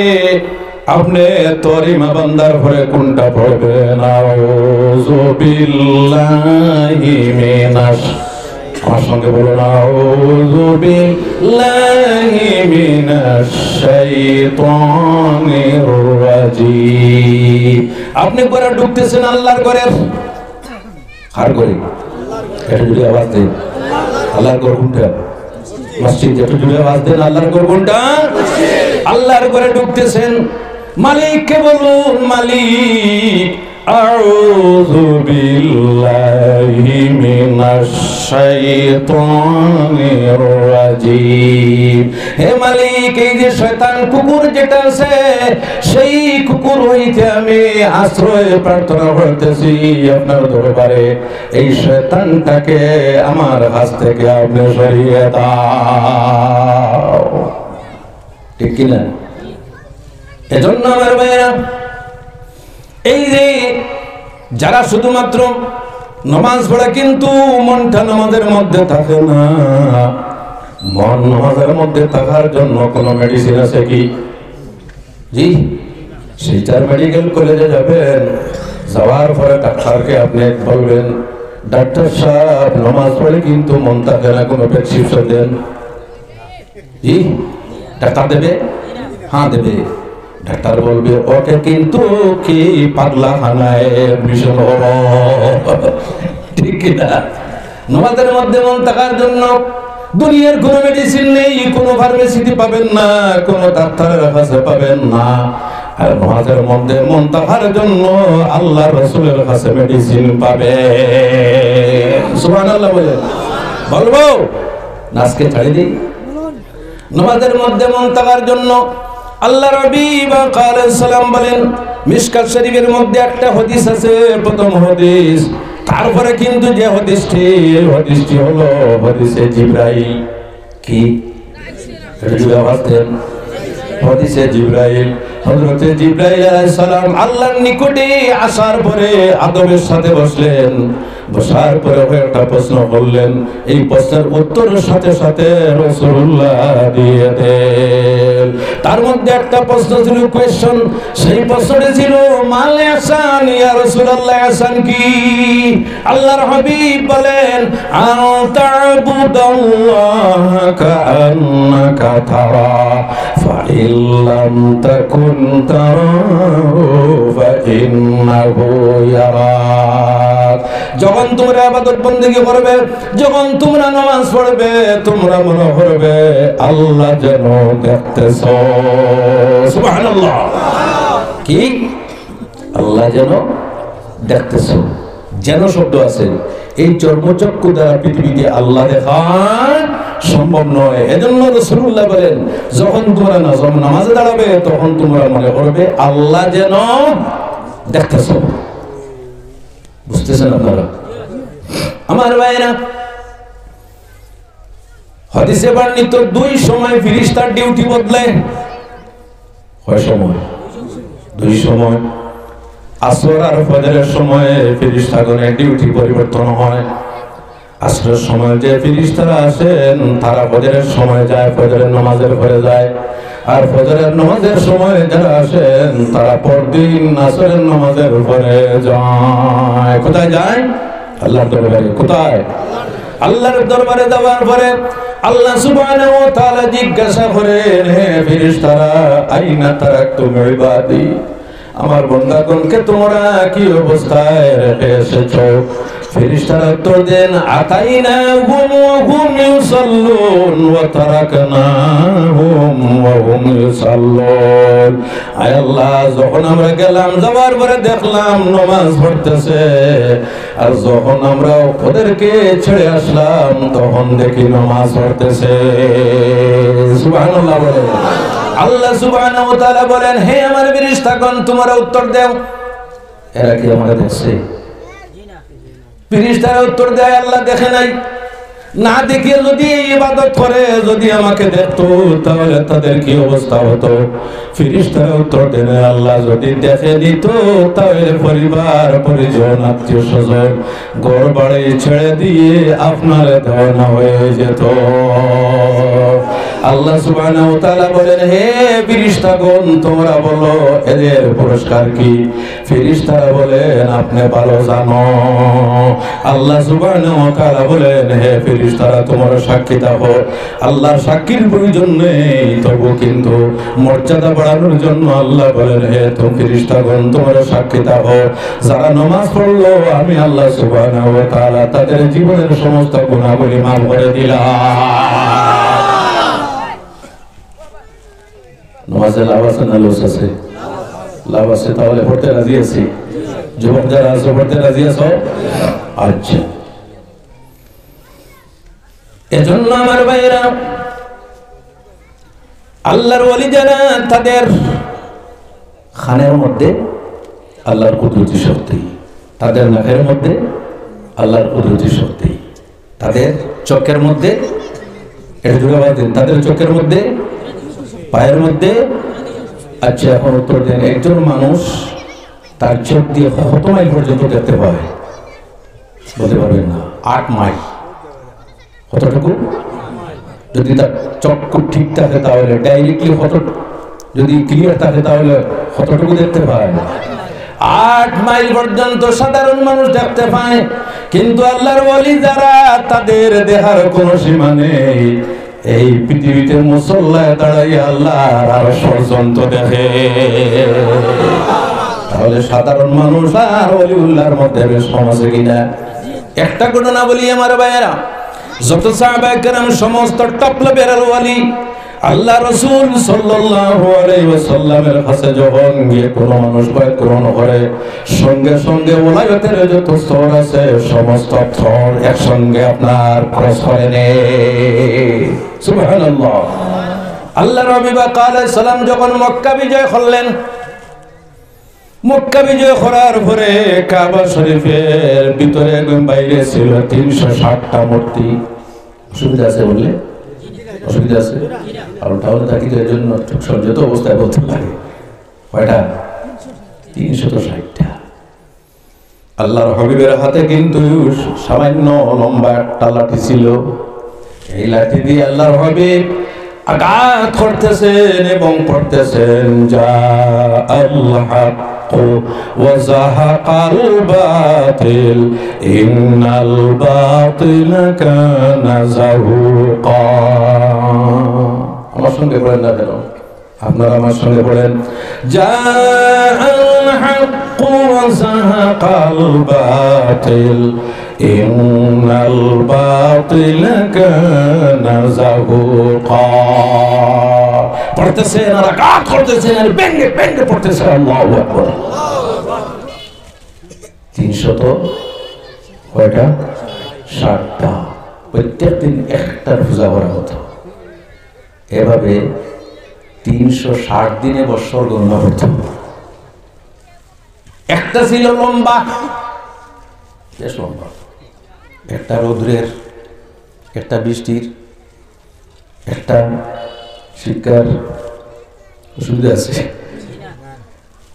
আপনি তরিমা বান্দার পরে কোনটা পড়বেন? আউযু বিল্লাহি মিনাশ, আমার সঙ্গে বলুন, আউযু বিল্লাহি মিনাশ শাইতানির রাজিম। আপনি ঘরে ঢুকতেছেন, আল্লাহর ঘরে। কার ঘরে? এটা যদি আওয়াজ দেন, আল্লাহর ঘর কোনটা? মসজিদ। একটু জুড়ে আওয়াজ দেন, আল্লাহর ঘর কোনটা? আল্লাহর ঘরে ঢুকতেছেন, মালিককে বলুন, মালিক আউযু বিল্লাহি মিনাশ শাইতানির রাজিম। হে মালিক, এই যে শয়তান কুকুর যেটা আছে, সেই কুকুর হইতে আমি আশ্রয় প্রার্থনা করতেছি আপনার দরবারে। এই শয়তানটাকে আমার কাছ থেকে আপনি সরিয়ে দাও, ঠিক কিনা? এজন্য আমার ভাইয়েরা, এই যে যারা শুধুমাত্র নামাজ পড়ে কিন্তু মনটা নামাজের মধ্যে থাকে না, মন নামাজের মধ্যে থাকার জন্য কোনো মেডিসিন আছে কি? জি, সেইটার মেডিকেল কলেজে যাবেন, যাওয়ার পরে ডাক্তারকে আপনি বলবেন, ডাক্তার সাহেব নামাজ পড়ে কিন্তু মন থাকে না, কোনো প্রেসক্রিপশন দেন। জি, ডাক্তার দেবে? হ্যাঁ দেবে। ডাক্তার বলবে, ওকে কিন্তু কি পাগলা খানায় মিশন হলো, ঠিক না? নামাজের মধ্যে মন থাকার জন্য দুনিয়ার কোনো মেডিসিন নেই, কোনো ফার্মেসিতে পাবেন না, কোনো ডাক্তারের কাছে পাবেন না। আর নামাজের মধ্যে মন তাহার জন্য আল্লাহ রাসূলের কাছে মেডিসিন পাবে। সুবহানাল্লাহ বলে বলবো না আজকে ছাড়ি দিই। নামাজের মধ্যে মন তাহার জন্য আল্লাহ নবী সাল্লাম বলেন, মিশকাত শরীফের মধ্যে একটা হাদিস আছে, প্রথম হাদিস। তারপরে কিন্তু যে হাদিসটি হলো হাদিসে জিবরাইল। কি হাদিসে জিবরাইল, হযরতে জিবরাইল আলাইহিস সালাম আল্লাহর নিকটে আসার পরে আদমের সাথে বসলেন। বসার পরে একটা প্রশ্ন করলেন, এই প্রশ্নের উত্তরের সাথে সাথে রাসূলুল্লাহ দিয়ে দেন। তার মধ্যে একটা প্রশ্ন ছিল, কোয়েশ্চন। সেই প্রশ্নটি ছিল, মাল ইহসান ইয়া রাসূলুল্লাহ, ইহসান কি? আল্লাহর হাবিব বলেন, আনতা'বুদাল্লাহা কাআন্নাকা তারা ফাইল্লাম তাকুন তারাহু ফাইন্নাহু ইয়ারাক। যখন তোমরা ইবাদত বندگی করবে, যখন তোমরা নামাজ পড়বে, তোমরা মনে করবে আল্লাহ যেন দেখতেছো। সুবহানাল্লাহ। কি? আল্লাহ যেন দেখতেছো। যেন শব্দ আছে, এই চর্মচক্ষু দ্বারা পৃথিবীতে আল্লাহ দেখা সম্ভব নয়। এজন্য রাসূলুল্লাহ বলেন, যখন তোমরা নামাজে দাঁড়াবে তখন তোমরা মনে করবে আল্লাহ যেন দেখতেছো। বুঝতেছেন আপনারা? আমার ভাইরা, হাদিসে বর্ণিত দুই সময় ফেরেশতার ডিউটি বদলায়। কয় সময়? দুই সময়। আসর আর ফজরের সময়ে ফেরেশতাগণের ডিউটি পরিবর্তন হয়। আসরের সময় যে ফেরেশতারা আসেন তারা ফজরের সময় যায়, ফজরের নামাজের পরে যায়। আর ফজরের নামাজের সময় যারা আসেন তারা পরদিন আসরের নামাজের পরে যায়। কোথায় যায়? আল্লাহর দরবারে। কোথায়? আল্লাহর দরবারে যাওয়ার পরে আল্লাহ সুবহানাহু ওয়া তাআলা জিজ্ঞাসা করেন, হে ফেরেশতারা, আইনা তারাকতুম ইবাদি, আমার বান্দাগণকে তোমরা কি অবস্থায় রেখে এসেছো? ফেরেশতারা উত্তর দেন, আতাইনাহুম ওয়া হুম ইউসাল্লুন ওয়া তারাকনাহুম ওয়া হুম ইউসাল্লুন। আয় আল্লাহ, যখন আমরা গেলাম, যাওয়ার পরে দেখলাম নামাজ পড়তেছে, আর যখন আমরা ওদেরকে ছেড়ে আসলাম তখন দেখি নামাজ পড়তেছে। সুবহানাল্লাহ বলে। আল্লাহ সুবহানাহু ওয়া তাআলা বলেন, হে আমার ফেরেশতাগণ, তোমরা উত্তর দাও, এরা কি আমাকে দেখছে? ফেরেশতারা উত্তর দেয়, আল্লাহ দেখে নাই। না দেখে যদি ইবাদত করে, যদি আমাকে দেখতো তাহলে তাদের কি অবস্থা হতো? ফেরেশতারা উত্তর দেন, আল্লাহ যদি দেখে দিত তাহলে পরিবার পরিজন আত্মীয় স্বজন ঘর বাড়ি ছেড়ে দিয়ে আপনার দেওয়া হয়ে যেত। আল্লাহ সুবহানাহু ওয়া তাআলা বলেন, হে ফেরেশতাগণ, তোমরা বলো এদের পুরস্কার কি? ফেরেশতারা বলেন, আপনি ভালো জানো। আল্লাহ সুবহানাহু ওয়া তাআলা বলেন, হে ফেরেশতারা, তোমরা সাক্ষী দাও। আল্লাহর সাক্ষীর প্রয়োজন নেই, তবু কিন্তু মর্যাদা বাড়ানোর জন্য আল্লাহ বলেন, হে তোমরা ফেরেশতাগণ, তোমরা সাক্ষী দাও, যারা নামাজ পড়লো আমি আল্লাহ সুবহানাহু ওয়া তাআলা তাদের জীবনের সমস্ত গুনাহগুলি মাফ করে দিলাম। নামাজে লাভ আছে না লস আছে? লাভ আছে। তাহলে পড়তে রাজি আছি? যুবক যারা আছো পড়তে রাজি আছো? আচ্ছা, এজন্য আমার ভাইরা, আল্লাহর ওলি যারা, তাদের খানের মধ্যে আল্লাহর কুদরতি শক্তি, তাদের নাকের মধ্যে আল্লাহর কুদরতি শক্তি, তাদের চোখের মধ্যে, এটা জুড়ে দিন, তাদের চোখের মধ্যে, পায়ের মধ্যে। আচ্ছা, এখন উত্তর দেন, একজন মানুষ তার চোখ দিয়ে কত মাইল পর্যন্ত দেখতে পায়? বলতে পারবেন না। 8 মাইল। কতটুকু? যদি তার চক্ষু ঠিক থাকে তাহলে ডাইরেক্টলি কত, যদি ক্লিয়ার থাকে তাহলে কতটুকু দেখতে পায়? 8 মাইল পর্যন্ত সাধারণ মানুষ দেখতে পায়। কিন্তু আল্লাহর ওলি যারা, তাদের দেখার কোনো সীমা নেই। এই পৃথিবীতে মুসল্লায় দাঁড়াইয়া আল্লাহর আরশ পর্যন্ত দেখে। তাহলে সাধারণ মানুষ আর ওলিউল্লাহর মধ্যে বেশ সমাজে কিনা? একটা ঘটনা বলি আমার ভাইয়েরা, যত সাহাবায়ে কেরাম সমস্ত টপ লেভেলের ওলি, আল্লাহ রাসূল সাল্লাল্লাহু আলাইহি ওয়াসাল্লামের কাছে যখন গিয়ে কোন মানুষ বাইত গ্রহণ করে সঙ্গে সঙ্গে ওলায়তের যত স্তর আছে সমস্ত স্তর একসঙ্গে আপনার ক্রস করে নেয়। সুবহানাল্লাহ। আল্লাহ নবী আলাইহিস সালাম যখন মক্কা বিজয় করলেন, মক্কা বিজয় করার পরে কাবা শরীফের ভিতরে এবং বাইরে ছিল 360টা মূর্তি। অসুবিধা আছে বললে? অসুবিধা আছে? আর তাহলে থাকি তো এর জন্য যত অবস্থায় বলতে লাগে কয়টা? 360টা। আল্লাহর হাবিবের হাতে কিন্তু সামান্য লম্বা একটা লাঠি ছিল। এই লাঠি দিয়ে আল্লাহর হাবিব আঘাত করতেছেন এবং পড়তেছেন যা আল্লাহ ওয়াজাহাকাল বাতিল ইন্নাল বাতিলা কানা যাহুকা। আমার সঙ্গে পড়েন না কেন? আপনারা আমার সঙ্গে পড়েন যা আল হক ওয়াজাহাকাল বাতিল ইন্নাল বাতিলা কানা যাহুকা। পড়তেছেন আর আঘাত করতেছেন আর ব্যঙ্গে ব্যঙ্গে পড়তেছেন। আল্লাহু আকবার। 360টা। প্রত্যেক দিন একটা পূজা করার মতো। এভাবে 360 দিনে বৎসর গণনা করত। একটা ছিল লম্বা, বেশ লম্বা, একটা রৌদ্রের, একটা বৃষ্টির, একটা শিক্ষার। অসুবিধা আছে?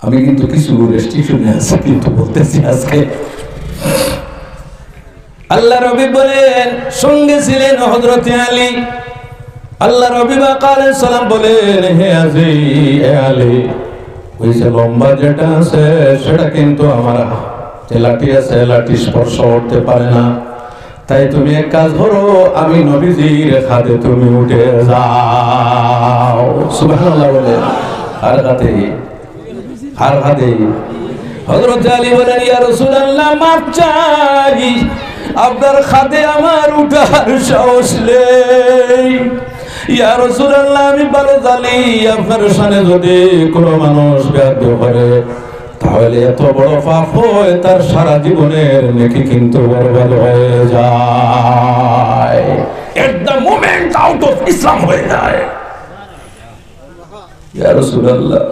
আমি কিন্তু কিছু রেস্ট্রিকশনে আছে কিন্তু বলতেছি আজকে। আল্লাহ নবী বলেন সঙ্গে ছিলেন হযরত আলী। আল্লাহ নবী আলাইহিস সালাম বলেন হে আলী, ওই যে লম্বা যেটা আছে সেটা কিন্তু আমার লাঠি আছে, লাঠি স্পর্শ করতে পারে না। তাই তুমি এক কাজ করো, আমি নবীজির হাতে তুমি উঠে যাও। সুবহানাল্লাহ বলে আর হাতে হযরত আলী বলেন ইয়া রাসূলুল্লাহ মাফ চাই, আপনার হাতে আমার উঠার সাহস নেই। ইয়া রাসূলুল্লাহ আমি ভালো জানি আপনার সামনে যদি কোনো মানুষ ব্যাধ করে তাহলে এত বড় পাপ হয় তার সারা জীবনের নেকি কিন্তু বরবাদ হয়ে যায়। At the moment out of Islam হয়ে যায়। ইয়া রাসূলুল্লাহ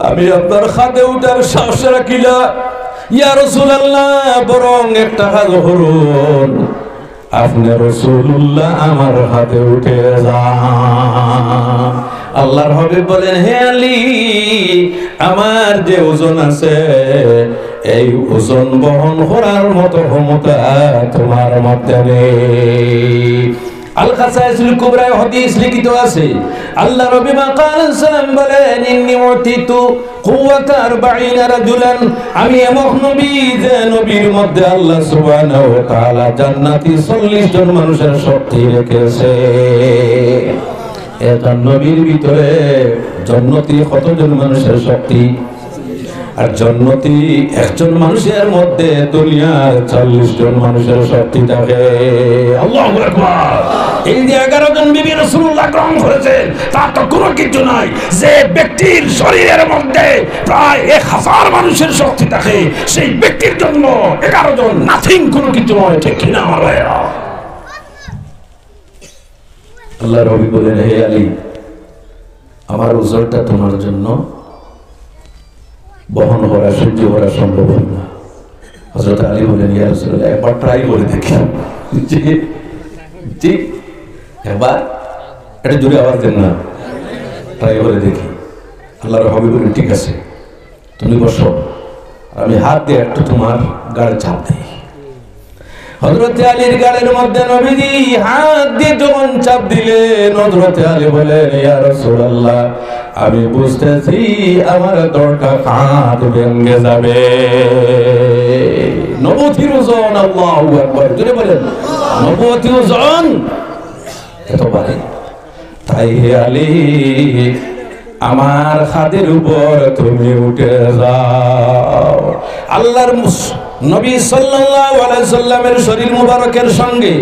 আমি আপনার হাতে উঠার সাহস রাখি না। ইয়া রাসূলুল্লাহ বরং একটা কাজ করুন, আপনি রাসূলুল্লাহ আমার হাতে উঠে যান। আল্লাহর হাবিব বলেন হে আলী, আমার যে ওজন আছে এই ওজন বহন করার মতো ক্ষমতা তোমার মধ্যে নেই। আল খাসাইসুল কুবরা হাদিস লিখিত আছে আল্লাহ নবী আলাইহিস সালাম বলেন ইন্নী উতিতু কুওয়াতা 40 রাজুলান, আমি এমন নবী যে নবীর মধ্যে আল্লাহ সুবহানাহু ওয়া তাআলা জান্নাতি 40 জন মানুষের শক্তি রেখেছে। এটা নবীর ভিতরে জান্নাতি কতজন মানুষের শক্তি? আর জান্নাতি একজন মানুষের মধ্যে দুনিয়ার 40 জন মানুষের শক্তি থাকে। আল্লাহু আকবার। এই যে 11 জন বিবি রাসূলুল্লাহ গ্রহণ করেছেন তার তো কোনো কিছু নাই। যে ব্যক্তির শরীরের মধ্যে প্রায় 1000 মানুষের শক্তি থাকে সেই ব্যক্তির জন্য 11 জন নাথিং, কোনো কিছু নয়। ঠিক কিনা আমার ভাইরা? আল্লাহ নবী বলেন হে আলী, আমার ওজনটা তোমার জন্য বহন করা সহ্য করা সম্ভব না। হযরত আলী বলেন ইয়া রাসূলুল্লাহ একবার ট্রাই করে দেখি। জি একবার এটা জোরে আওয়াজ দেন না, ট্রাই করে দেখি। আল্লাহর হাবিব বলেন ঠিক আছে তুমি বসো, আমি হাত দিয়ে একটু তোমার গাড়ে চাপ দিই। হযরত আলীর গালের মধ্যে নবীজি হাত দিয়ে যখন চাপ দিলেন হযরত আলী বলেন ইয়া রাসূলুল্লাহ আমি বুঝতেছি আমার দরটা হাত ভেঙে যাবে। নবুয়তির ওজন, আল্লাহু আকবার, জোরে বলেন নবুয়তির ওজন এত ভারী। তাই হে আলী আমার হাতের উপর তুমি উঠে যাও। আল্লাহর নবী সাল্লাল্লাহু আলাইহি সাল্লামের শরীর মুবারকের সঙ্গে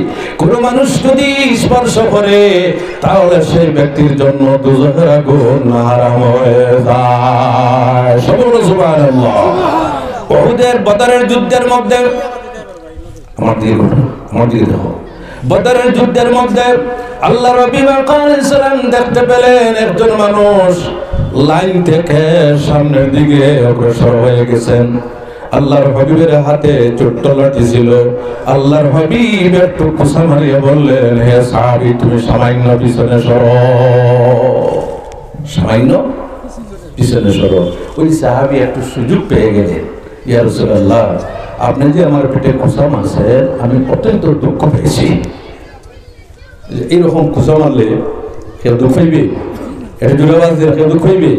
কোন মানুষ যদি স্পর্শ করে তাহলে সেই ব্যক্তির জন্য দুজকের আগুন হারাম হয়ে যায়। সুবহানাল্লাহ। উহুদের বদরের যুদ্ধের মধ্যে আমার দিকে দেখো, বদরের যুদ্ধের মধ্যে আল্লাহ রাব্বুল আলামিন সালাম দেখতে পেলেন একজন মানুষ লাইন থেকে সামনের দিকে অগ্রসর হয়ে গেছেন। আল্লাহর হাবিবের হাতে ছোট্ট লাঠি ছিল। আল্লাহর হাবিব একটু কুসা মারিয়ে বললেন, হে সাহাবী, তুমি সামান্য পিছনে সরো, সামান্য পিছনে সরো। ওই সাহাবী একটু সুযোগ পেয়ে গেলেন, ইয়া রাসূলুল্লাহ, আপনি যে আমার পেটে কুসা মারছেন, আমি অত্যন্ত দুঃখ পেয়েছি। এইরকম কুসা মারলে কেউ দুঃখ হইবে? এটা জুড়াবাজ দিলে কেউ দুঃখ হইবে?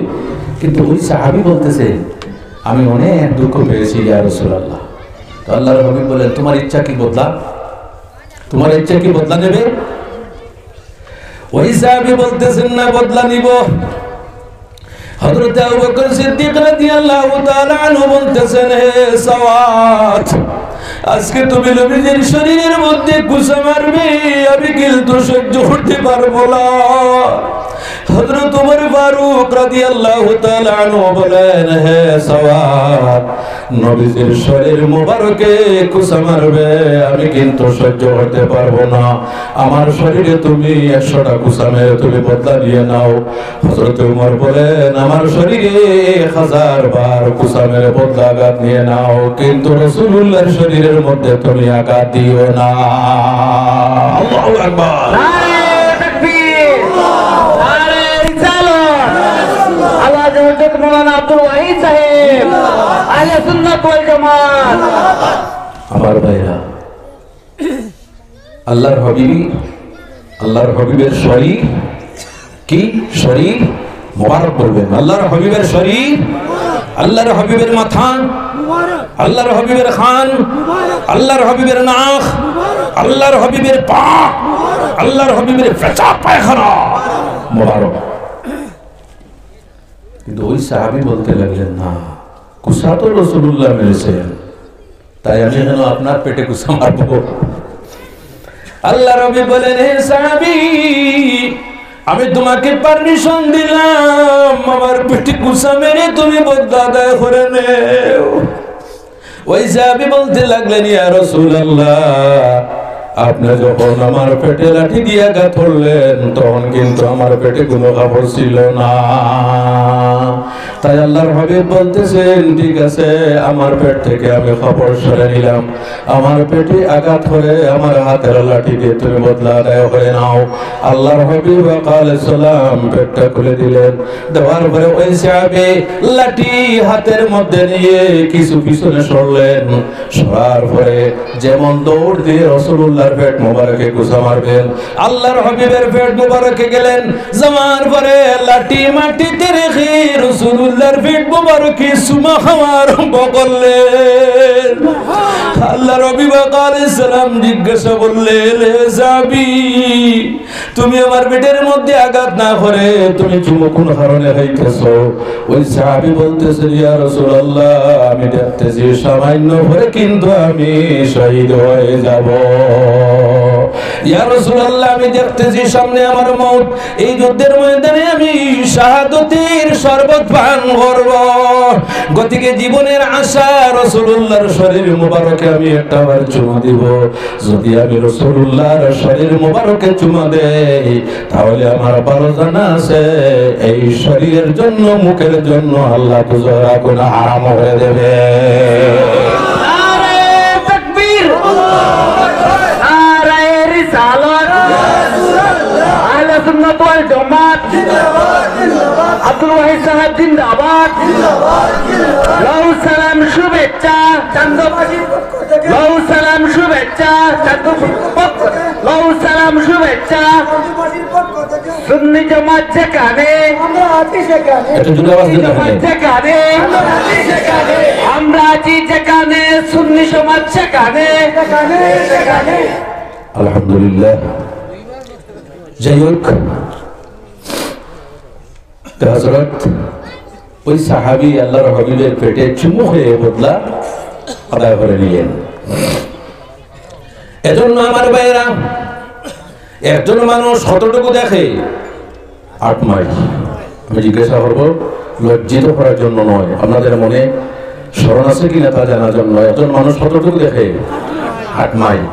কিন্তু ওই সাহাবী বলতেছে, আমি অনেক দুঃখ পেয়েছি ইয়া রাসূলুল্লাহ। তো আল্লাহর হাবিব বলেন, তোমার ইচ্ছা কি বদলা? তোমার ইচ্ছা কি বদলা নেবে? ওই সাহাবী বলতেছেন, না, বদলা নিব। হযরত আবু বকর সিদ্দিক রাদিয়াল্লাহু তাআলা আনহু বলতেছেন, হে সাওয়াত, আজকে তুমি নবীজির শরীরের মধ্যে কুসা মারবে, আমি কিন্তু সহ্য করতে পারবো না। হযরত ওমর ফারুক রাদিয়াল্লাহু তাআলা আনহু বলেন, হে সাওয়াত, নবীজির শরীর মুবারকে কুসা মারবে, আমি কিন্তু সহ্য করতে পারবো না। আমার শরীরে তুমি 100টা কুসা মেরে তুমি বদলা নিয়ে নাও। হযরত ওমর বলেন, আমার শরীরে 1000 বার কুসা মেরে বদলা আঘাত নিয়ে নাও, কিন্তু রাসূলুল্লাহর শরীরের মধ্যে তুমি আঘাত দিও না। আল্লাহু আকবার। মৌলানা আব্দুল ওয়াহিদ সাহেব, আহলে সুন্নাত ওয়াল জামাত। আমার ভাইরা, আল্লাহর হাবিবের শরীর কি? শরীর মোবারক বলবেন। আল্লাহর হাবিবের শরীর, আল্লাহর হাবিবের মাথা, আল্লাহর হাবিবের খান, আল্লাহর হাবিবের নাক, আল্লাহর হাবিবের পা, আল্লাহর হাবিবের পেশাব পায়খানা মোবারক। কিন্তু ওই সাহাবী বলতে লাগলেন, না, কুসা তো রাসূলুল্লাহ মেরেছেন, তাই আমি যেন আপনার পেটে কুসা মারবো? আল্লাহ রাব্বি বলেন, হে সাহাবী, আমি তোমাকে পারমিশন দিলাম, আমার পেটে কুসা মেরে তুমি বদলা আদায় করে নেও। ওই সাহাবী বলতে লাগলেন, ইয়া রাসূলুল্লাহ, আপনি যখন আমার পেটে লাঠি দিয়ে আঘাত করলেন, তখন কিন্তু আমার পেটে কোনো কাপড় ছিল না। তাই আল্লাহর হাবিব বলতেছেন, ঠিক আছে, আমার পেট থেকে আমি কাপড় সরে নিলাম, আমার পেটে আঘাত করে আমার হাতের লাঠি দিয়ে তুমি বদলা আদায় করে নাও। আল্লাহর হাবিব আলাইহিস সালাম পেটটা খুলে দিলেন। দেওয়ার পরে ওই সাহাবী লাঠি হাতের মধ্যে নিয়ে কিছু পিছনে সরলেন। সরার পরে যেমন দৌড় দিয়ে রাসূলুল্লাহর পেট মোবারকে কুসা মারবেন, আল্লাহর হাবিবের পেট মোবারকে গেলেন। যাওয়ার পরে লাঠি মাটিতে রেখে রাসূলুল্লাহর পেট মোবারকে সুমা খাওয়া আরম্ভ করলেন। আল্লাহর হাবিব আলাইহিস সালাম জিজ্ঞাসা করলেন, হে সাহাবী, তুমি আমার পেটের মধ্যে আঘাত না করে তুমি চুমো কোন কারণে খাইতেছো? ওই সাহাবী বলতেছে, ইয়া রাসূলুল্লাহ, আমি দেখতেছি সামান্য ভরে কিন্তু আমি শহীদ হয়ে যাব। ইয়া রাসূলুল্লাহ, আমি দেখতেছি সামনে আমার মওত, এই যুদ্ধের ময়দানে আমি শাহাদাতের শরবত পান করব। গতিকে জীবনের আশা রাসূলুল্লাহর শরীর মুবারকে আমি একটা বার চুমা দিব। যদি আমি রাসূলুল্লাহর শরীর মুবারকে চুমা দেই, তাহলে আমার ভালো জানা আছে এই শরীরের জন্য, মুখের জন্য আল্লাহ দুজোর আগুন হারাম করে দেবে। আব্দুল ওয়াহিদ সাহেব জিন্দাবাদ। লাউ সালাম শুভেচ্ছা চান্দবাসীর পক্ষ থেকে, লাউ সালাম শুভেচ্ছা লাউ সালাম শুভেচ্ছা সুন্নি জামাত যেখানে আমরা আছি সেখানে, যেখানে আমরা আছি যেখানে, সুন্নি সমাজ সেখানে। আলহামদুলিল্লাহ। যাই হোক, হযরত ওই সাহাবী আল্লাহর হাবিবের পেটে চুমু হয়ে বদলা আদায় করে নিলেন। এজন্য আমার ভাইয়েরা, একজন মানুষ কতটুকু দেখে? 8 মাইল। আমি জিজ্ঞাসা করবো, লজ্জিত করার জন্য নয়, আপনাদের মনে স্মরণ আছে কিনা তা জানার জন্য। একজন মানুষ কতটুকু দেখে? 8 মাইল।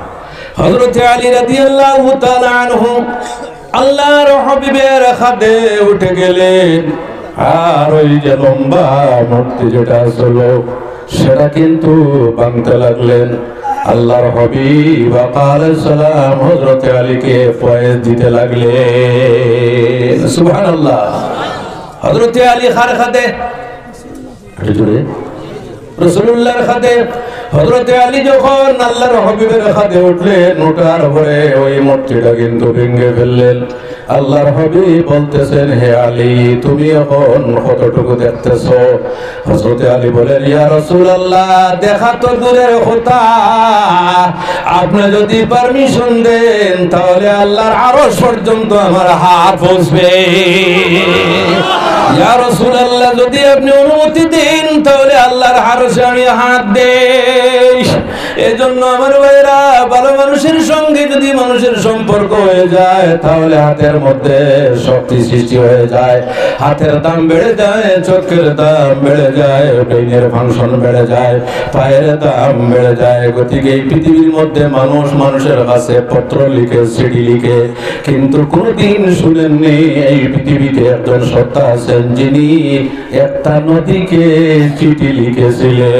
হযরত আলী রাদিয়াল্লাহু তাআলা আনহু আল্লাহর হাবিবের খাদে উঠে গেলেন, আর ওই যে লম্বা মূর্তি যেটা ছিল সেটা কিন্তু ভাঙতে লাগলেন। আল্লাহর হাবিব আলাইহিস সালাম হযরত আলীকে ফয়েজ দিতে লাগলেন। সুবহানাল্লাহ। হযরত আলী কার খাদে? রাসূলুল্লাহর খাদে। হযরত আলী যখন আল্লাহর হাবিবের খাদে উঠলেন, ওঠার পরে ওই মূর্তিটা কিন্তু ভেঙে ফেললেন। আল্লাহর হাবিব বলতেছেন, হে আলী, তুমি এখন কতটুকু দেখতেছো? হযরত আলী বলেন, ইয়া রাসূলুল্লাহ, দেখা তো দূরের কথা, আপনি যদি পারমিশন দেন তাহলে আল্লাহর আরশ পর্যন্ত আমার হাত পৌঁছবে। ইয়া রাসূলুল্লাহ, যদি আপনি অনুমতি দেন তাহলে আল্লাহর আরশে আমি হাত দেই। এজন্য আমার ভাইরা, ভালো মানুষের সঙ্গে যদি মানুষের সম্পর্ক হয়ে যায় তাহলে হাতের মধ্যে শক্তি সৃষ্টি হয়ে যায়, হাতের দাম বেড়ে যায়, চোখের দাম বেড়ে যায়, ব্রেইনের ফাংশন বেড়ে যায়, পায়ের দাম বেড়ে যায়। গতিকে এই পৃথিবীর মধ্যে মানুষ মানুষের কাছে পত্র লিখে, চিঠি লিখে, কিন্তু কোনদিন শুনেননি এই পৃথিবীতে একজন সত্তা আছেন যিনি একটা নদীকে চিঠি লিখেছিলেন।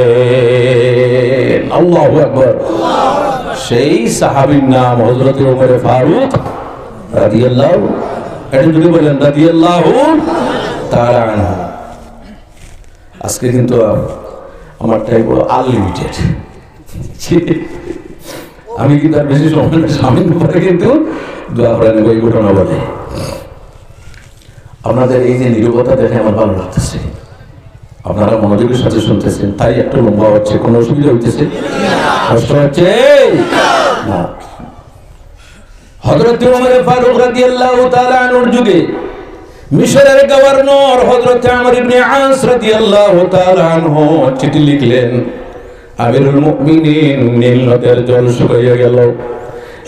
আল্লাহু আকবার। সেই সাহাবীর নাম হযরত ওমর ফারুক রাদিয়াল্লাহু, এটা যদি বলেন রাদিয়াল্লাহু তাআলা আনহু। আজকে কিন্তু আমার টাইম পুরো আনলিমিটেড, আমি কিন্তু আর বেশি সময় স্বামীর ব্যাপারে কিন্তু দোয়া করে নেব। এই ঘটনা বলে আপনাদের এই যে নীরবতা দেখে আমার ভালো লাগতেছে, আপনারা মনোযোগের সাথে শুনতেছেন, তাই একটু লম্বা হচ্ছে। কোনো অসুবিধা হইতেছে? কষ্ট হচ্ছে না? হযরত ওমর ফারুক রাদিয়াল্লাহু তাআলা আনহুর যুগে মিশরের গভর্নর হযরত আমর ইবনে আস রাদিয়াল্লাহু তাআলা আনহু চিঠি লিখলেন, আমিরুল মুমিনিন, নীল নদের জল শুকিয়ে গেল।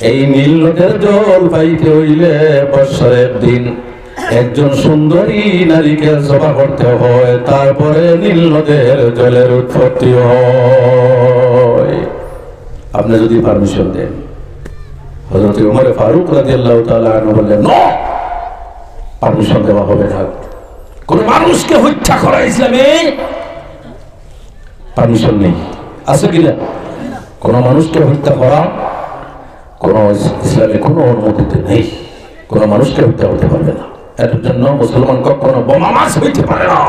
এই নীল নদের জল পাইতে হইলে বৎসরের দিন একজন সুন্দরী নারীকে জবা করতে হয়, তারপরে নীল নদের জলের উৎপত্তি হয়। আপনি যদি পারমিশন দেন। হযরত ওমর ফারুক রাদিয়াল্লাহু তাআলা আনহু বললেন, না, পারমিশন দেওয়া হবে না। কোন মানুষকে হত্যা করা ইসলামে পারমিশন নেই। আছে কিনা? কোন মানুষকে হত্যা করা কোন ইসলামে কোন অনুমতিতে নেই। কোন মানুষকে হত্যা করতে পারবে না। এর জন্য মুসলমান কখনো বোমাবাজ হইতে পারে না।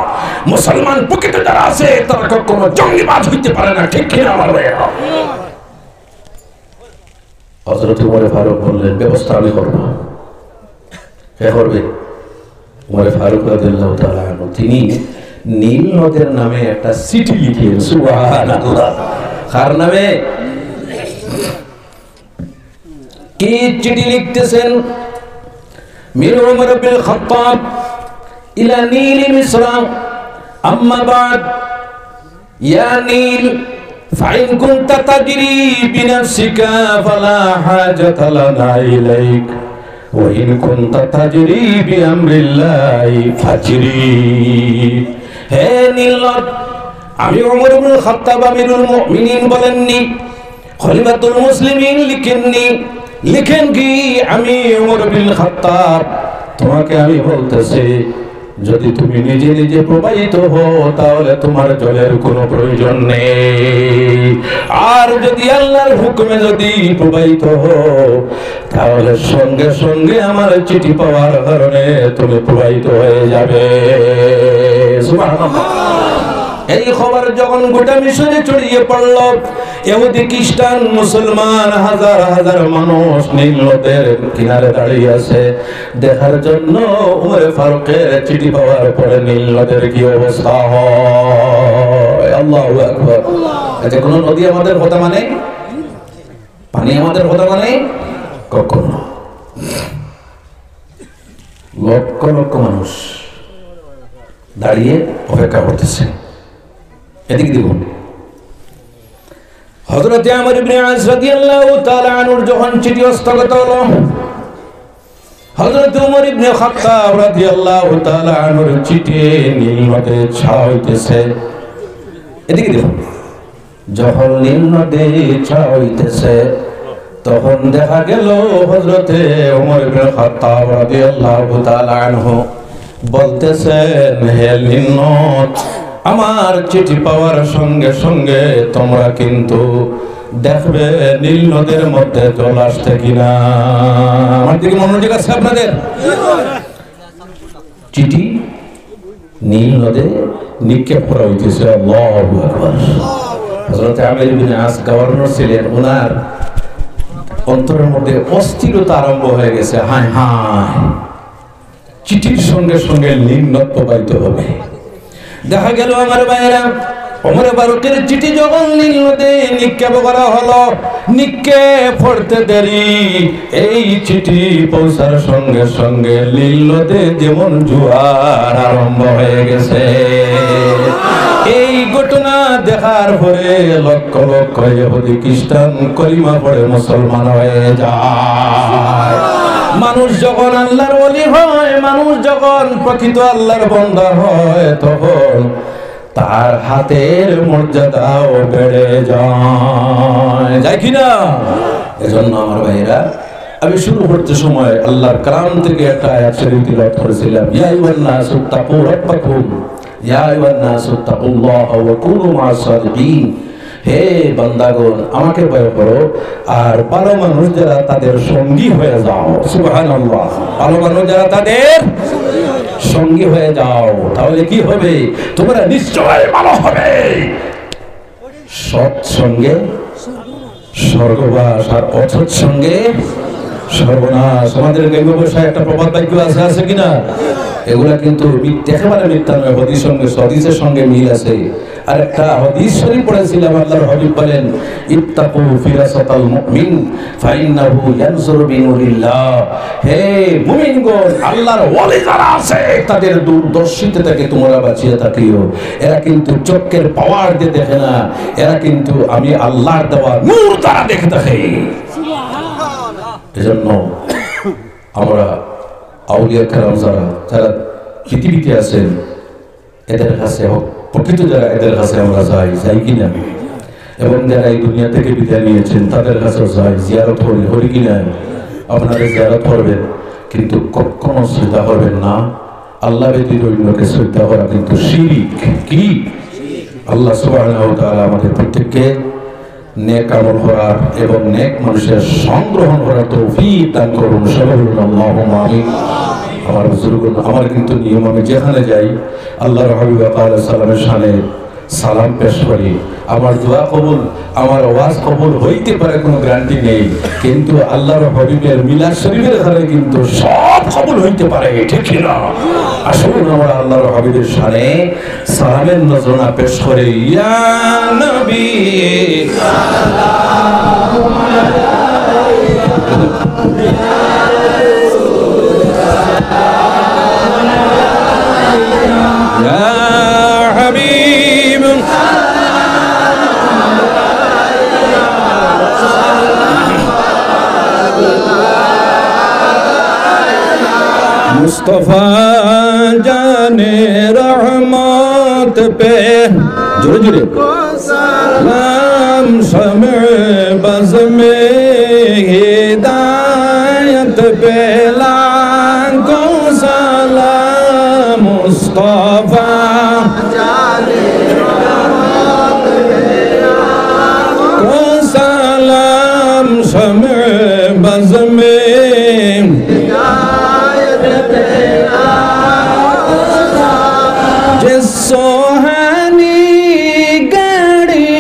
মুসলমান প্রকৃত যারা আছে তারা কখনো জঙ্গিবাজ হইতে পারে না। ঠিক কিনা আমার ভাইয়েরা? হযরত ওমর ফারুক বললেন, ব্যবস্থা আমি করব। কে করবে? ওমর ফারুক রাদিয়াল্লাহু তাআলা আনহু। তিনি নীল নদের নামে একটা চিঠি লিখলেন। সুবহানাল্লাহ। কার নামে? কি চিঠি লিখতেছেন? মির উমর বিন খাত্তাব ইলা নীল মিসর, আম্মা বাদ, ইয়া নীল, ফাইন কুনতা তাজরি বিনফসিকা ফালা হাজাতা লানা ইলাইক, ওয়া ইন কুনতা তাজরি বিআমরিল্লাহি ফাজরি। হে নীল নদ, আমি উমর বিন খাত্তাব আমিরুল মুমিনিন বলেননি, খলিফাতুল মুসলিমিন লিখেননি। লিখেন কি? আমি উমর বিন খাত্তাব তোমাকে আমি বলতেছি, যদি তুমি নিজে নিজে প্রবাহিত হও তাহলে তোমার জলের কোনো প্রয়োজন নেই, আর যদি আল্লাহর হুকুমে যদি প্রবাহিত হও তাহলে সঙ্গে সঙ্গে আমার চিঠি পাওয়ার কারণে তুমি প্রবাহিত হয়ে যাবে। সুবহানাল্লাহ। এই খবর যখন গোটা মিশরে ছড়িয়ে পড়ল, ইহুদি, খ্রিস্টান, মুসলমান, হাজার হাজার মানুষ নীল নদের কিনারে দাঁড়িয়ে আছে দেখার জন্য উমর ফারুকের চিঠি পাওয়ার পরে নীল নদের কি অবস্থা হয়। আল্লাহু আকবার। এটা কোন নদী আমাদের কথা মানে? পানি আমাদের কথা মানে? কখনো। লক্ষ লক্ষ মানুষ দাঁড়িয়ে অপেক্ষা করতেছে। এদিকে দেখুন, হযরত আমর ইবনে আস রাদিয়াল্লাহু তাআলা আনহুর যখন চিঠি হস্তগত হলো, হযরত ওমর ইবনে খাত্তাব রাদিয়াল্লাহু তাআলা আনহুর চিঠি নীল নদে ছাওয়া হইতেছে। এদিকে দেখুন, যখন নীল নদে ছাওয়া হইতেছে তখন দেখা গেল হযরতে ওমর ইবনে খাত্তাব রাদিয়াল্লাহু তাআলা আনহু বলতেছেন, হে নীল নদ, আমার চিঠি পাওয়ার সঙ্গে সঙ্গে তোমরা কিন্তু দেখবে নীল নদের মধ্যে জল আসছে কিনা। আমার দিকে মনোযোগ আছে আপনাদের? চিঠি নীল নদে নিক্ষেপ করা হইতেছে। আল্লাহু আকবার। হযরত আমর ইবনে আস গভর্নর ছিলেন, ওনার অন্তরের মধ্যে অস্থিরতা আরম্ভ হয়ে গেছে। হায় হায়, চিঠির সঙ্গে সঙ্গে নীল নদ প্রবাহিত হবে। দেখা গেল আমার ভাইয়েরা, ওমর ফারুকের চিঠি যখন নীল নদে নিক্ষেপ করা হলো, নিক্ষেপ করতে দেরি, এই চিঠি পৌঁছার সঙ্গে সঙ্গে নীল নদে যেমন জোয়ার আরম্ভ হয়ে গেছে। এই ঘটনা দেখার পরে লক্ষ লক্ষ ইহুদি খ্রিস্টান কলিমা পড়ে মুসলমান হয়ে যায়। মানুষ যখন আল্লাহর ওলি হয়, মানুষ যখন প্রকৃত আল্লাহর বান্দা হয়, তখন তার হাতের মর্যাদাও বেড়ে যায় কিনা? এজন্য আমার ভাইরা, আমি শুরু করতে সময় আল্লাহর কালাম থেকে একটা আয়াত শরীফ তিলাওয়াত করেছিলাম, ইয়া আইয়ুহান নাসু তাকু রাব্বাকুম, ইয়া আইয়ুহান নাসু তাকুল্লাহা ওয়া কুনু মা'আস সাদিকিন। হে বান্দাগণ, আমাকে ভয় করো আর ভালো মানুষ যারা তাদের সঙ্গী হয়ে যাও। সুবহানাল্লাহ। ভালো মানুষ যারা তাদের সঙ্গী হয়ে যাও, তাহলে কি হবে? তোমরা নিশ্চয় ভালো হবে। সৎ সঙ্গে স্বর্গবাস আর অসৎ সঙ্গে সর্বনাশ। আমাদের গ্রাম্য ভাষায় একটা প্রবাদ বাক্য আছে কিনা? এগুলা কিন্তু একেবারে মিথ্যা নয়, হাদিসের সঙ্গে মিল আছে। আর একটা হাদিস শরীফ পড়েছিলাম, আল্লাহর হাবিব বলেন, ইত্তাকু ফিরাসাতাল মুমিন ফাইন্নাহু ইয়ানজুরু বিনুরিল্লাহ। হে মুমিনগণ, আল্লাহর ওলি যারা আছে তাদের দূরদর্শিতা থেকে তোমরা বাঁচিয়ে থাকিও। এরা কিন্তু চোখের পাওয়ার দিয়ে দেখে না, এরা কিন্তু আমি আল্লাহর দেওয়া নূর দ্বারা দেখে থাকে। এজন্য আমরা আউলিয়া কেরাম যারা পৃথিবীতে আছেন, এদের কাছে প্রকৃত যারা, এদের কাছে আমরা যাই কিনা, এবং যারা এই দুনিয়া থেকে বিদায় নিয়েছেন তাদের কাছে যাই, জিয়ারত করি কিনা? আপনাদের জিয়ারত করবেন, কিন্তু কখনো শ্রদ্ধা করবেন না আল্লাহ ব্যতীত অন্যকে শ্রদ্ধা করা কিন্তু শিরক। কি? আল্লাহ সুবহানাহু ওয়া তাআলা আমাদের প্রত্যেককে নেক আমল করার এবং নেক মানুষের সংগ্রহণ করার তৌফিক দান করুন। সবাই বলুন আল্লাহুম্মা আমিন। আমার বুজুর্গগণ, আমার কিন্তু নিয়ম, আমি যেখানে যাই আল্লাহর হাবিব আলাইহিস সালামের শানে সালাম পেশ করি। আমার দোয়া কবুল, আমার ওয়াজ কবুল হইতে পারে, কোনো গ্যারান্টি নেই, কিন্তু আল্লাহর হাবিবের মিলাদ শরীফের ঘরে কিন্তু সব কবুল হইতে পারে, ঠিক না? আসুন আমরা আল্লাহর হাবিবের শানে সালামের নজরানা পেশ করি। ইয়া নবী সাল্লাল্লাহু আলাইহি ইয়া হাবিব मुस्तफा जाने रहमत पे जुड़े जुड़े सलाम शमे बज़ में हिदायत पे लाखों सलाम मुस्तफा जाने रहमत पे लाखों सलाम शमे बज़ में सोहानी गाड़ी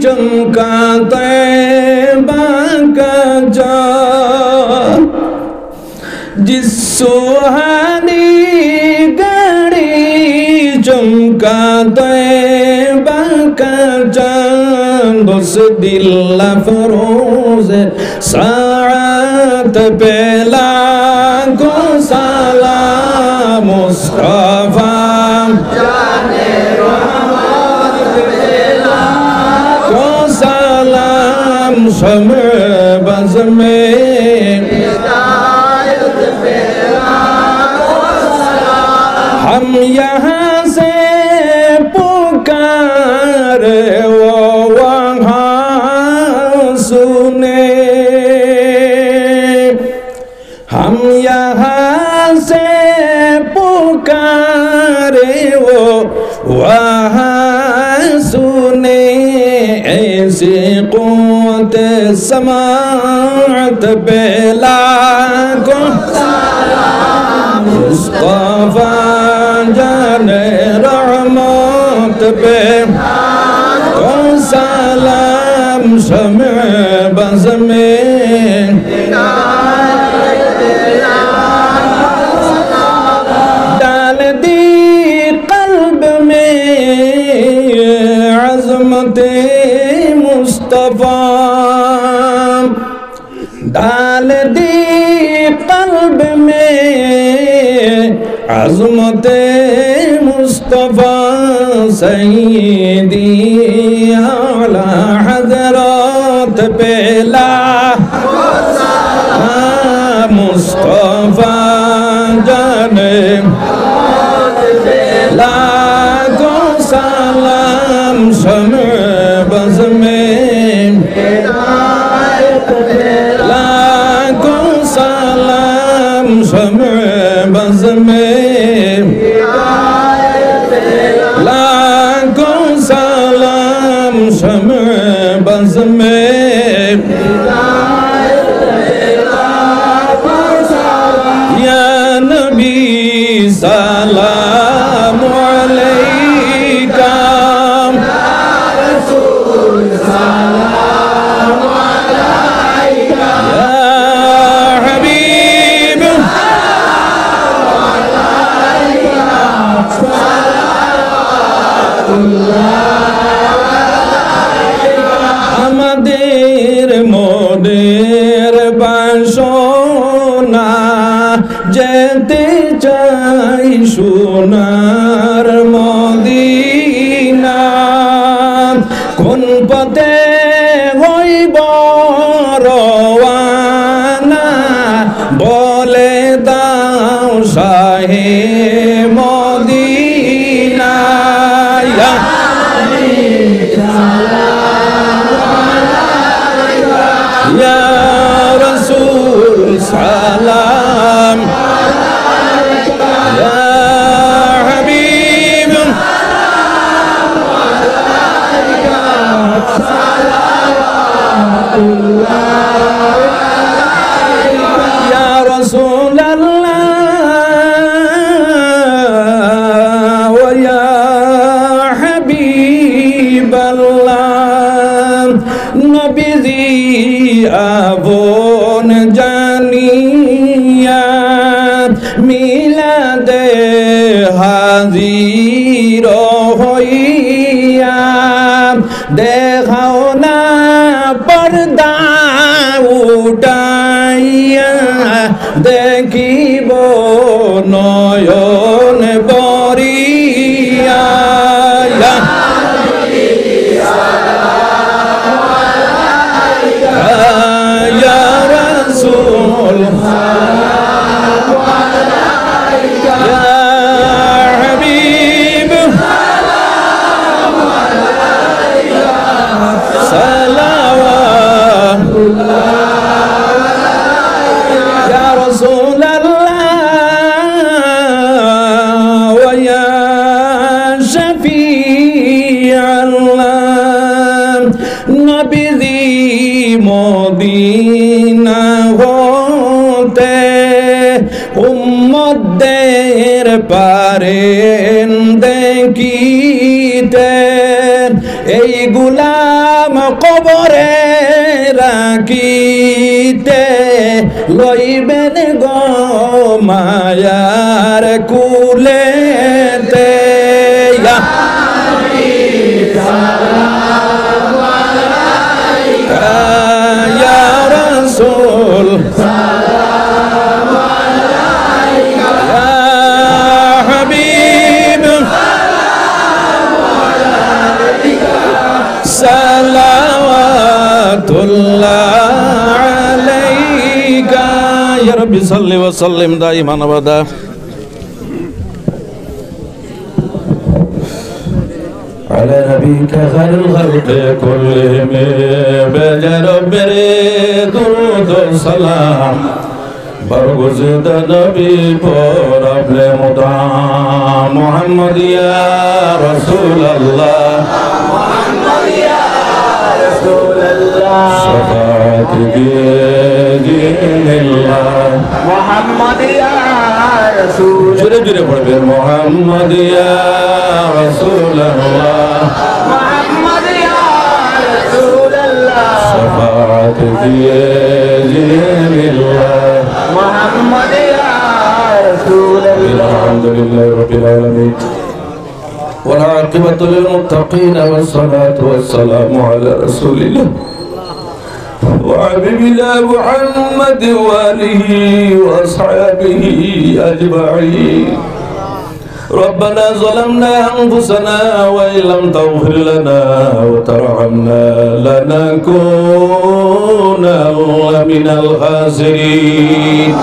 चमका तैबा का जा, जिस सोहानी गाड़ी चमका तैबा का चांद, उस दिल फरोज सात पेला को सलाम मुस्तफा जाने रहमत पेला को सलाम शम्अ बज़ में हम यहाँ से पुकारे वो वहाँ सुने, हम यहाँ से पुकारे वो वहाँ सुने। ऐसी क़ुव्वत समाअत पे लाखों मुस्तफ़ा जाने रहमत पे को सलाम। शम्अ बज़ में डाल दी क़ल्ब में अज़मते मुस्तफ़ा, डाल दी क़ल्ब में अज़मते मुस्तफ़ा। सय्यदी आला हज़रत पे मुस्तफ़ा जाने लाखों सलाम। शम्अ बज़ में लाखों सलाम। शम्अ बज़ में लाखों सलाम। शम्अ बज़ में या नबी सलाम अलैका, या हबीब আমাদের মোদের বাসনা যেতে চাই সোনার মদিনা। কোন পথে হইব রওয়ানা বলে দাও শাহে মদিনা। या रसूल सलाम, या हबीब या रसूल अल्लाह व या हबीब अल्लाह। नबीजी আপন জানিয়া মিলাদে হাজির হইয়া দেখাও না পর্দা উঠাইয়া দেখিব নয়ন বরিয়া। या रसूल या हबीब सलावतुल्लाह या रसूल अल्लाह व या शफी अल्लाह। नबी মদিনা হতে উম্মতদের পারেন দেখিতে, এই গুলাম কবরে রাখিতে লইবেন গো মায়ার কুলেতে। या रसूल सलाम अलैका, या हबीब सलावतुल्लाह صل وسلم دائما أبدا على نبيك خير الخلق كلهم بجرب درود السلام برگزید نبی پر اپنے مدام محمد یا رسول اللہ محمد یا رسول اللہ شفاعت کی دین اللہ محمد یا رسول جرے جرے پڑھ بے محمد یا رسول اللہ محمد یا رسول اللہ شفاعت کی دین اللہ محمد یا رسول اللہ الحمد لله رب العالمين والعاقبة للمتقين والصلاة والسلام على رسول الله وحبيب الله محمد وآله وأصحابه أجمعين ربنا ظلمنا أنفسنا وإن لم تغفر لنا وترحمنا لنكونن من الخاسرين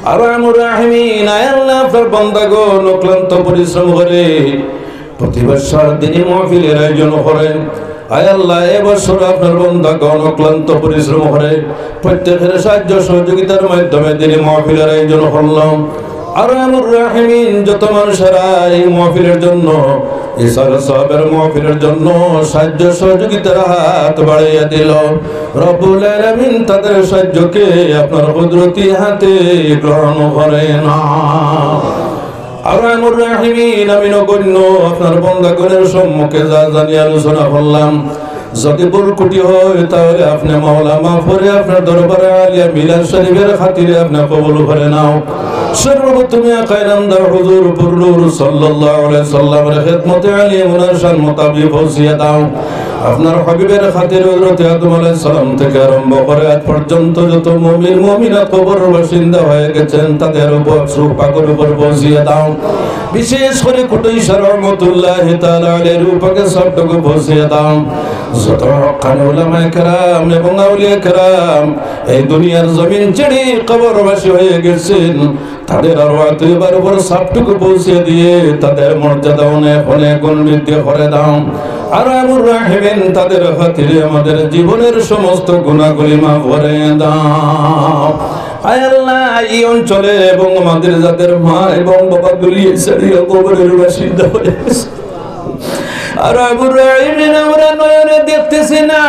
আরহামুর রাহিমিন আয় আল্লাহ আপনার বান্দাগণ অক্লান্ত পরিশ্রম করে প্রতি বছর দিনী মাহফিলের আয়োজন করেন আয় আল্লাহ এবছর আপনার বান্দাগণ অক্লান্ত পরিশ্রম করে প্রত্যেকের সাহায্য সহযোগিতার মাধ্যমে দিনী মাহফিলের আয়োজন করলাম আরহামুর রাহিমিন যত মানুষেরা এই মাহফিলের জন্য ইসার সাহেবের মাহফিলের জন্য সাহায্য সহযোগিতার হাত বাড়িয়ে দিল রব্বুল আলামিন তাদের সাহায্যকে আপনার কুদরতি হাতে গ্রহণ করেন আরহামুর রাহিমিন আমি নগণ্য আপনার বান্দাগণের সম্মুখে যা জানি আলোচনা করলাম যদি ভুল ত্রুটি হয় তাহলে আপনি মাওলা মাফ করে আপনার দরবারে আলিয়া মিলাদ শরীফের খাতিরে আপনি কবুল করে নাও সর্বপ্রথমে কায়নামদা হুজুর পুরনুর সাল্লাল্লাহু আলাইহি সাল্লামের খিদমতে আলী মুনার শান মোতাবেক পৌঁছিয়ে দাও আপনার হাবিবের খাতিরে হযরত আদম আলাইহিস সালাম থেকে আরম্ভ করে আজ পর্যন্ত যত মুমিন মুমিনাত কবর বাসিন্দা হয়ে গেছেন তাদের উপর সুপাকের উপর পৌঁছিয়ে দাও বিশেষ করে কুটাইশার রহমাতুল্লাহি তাআলা আলাইহির উপকে সবটুকু পৌঁছিয়ে দাও যত হক্কানি উলামায়ে কেরাম এবং আউলিয়া কেরাম এই দুনিয়ার জমিন ছেড়ে কবরবাসী হয়ে গেছেন তাদের আরওয়াতে এবার উপর সবটুকু পৌঁছে দিয়ে তাদের মর্যাদা অনেক অনেক উন্নীত করে দাও আরহামুর রাহিমিন তাদের খাতিরে আমাদের জীবনের সমস্ত গুনাহগুলি মাফ করে দাও আয় আল্লাহ এই অঞ্চলে এবং আমাদের যাদের মা এবং বাবা দুলিয়ে ছাড়িয়ে কবরের বাসিন্দা হয়ে গেছে আরহামুর রাহিমিন আমরা নয়নে দেখতেছি না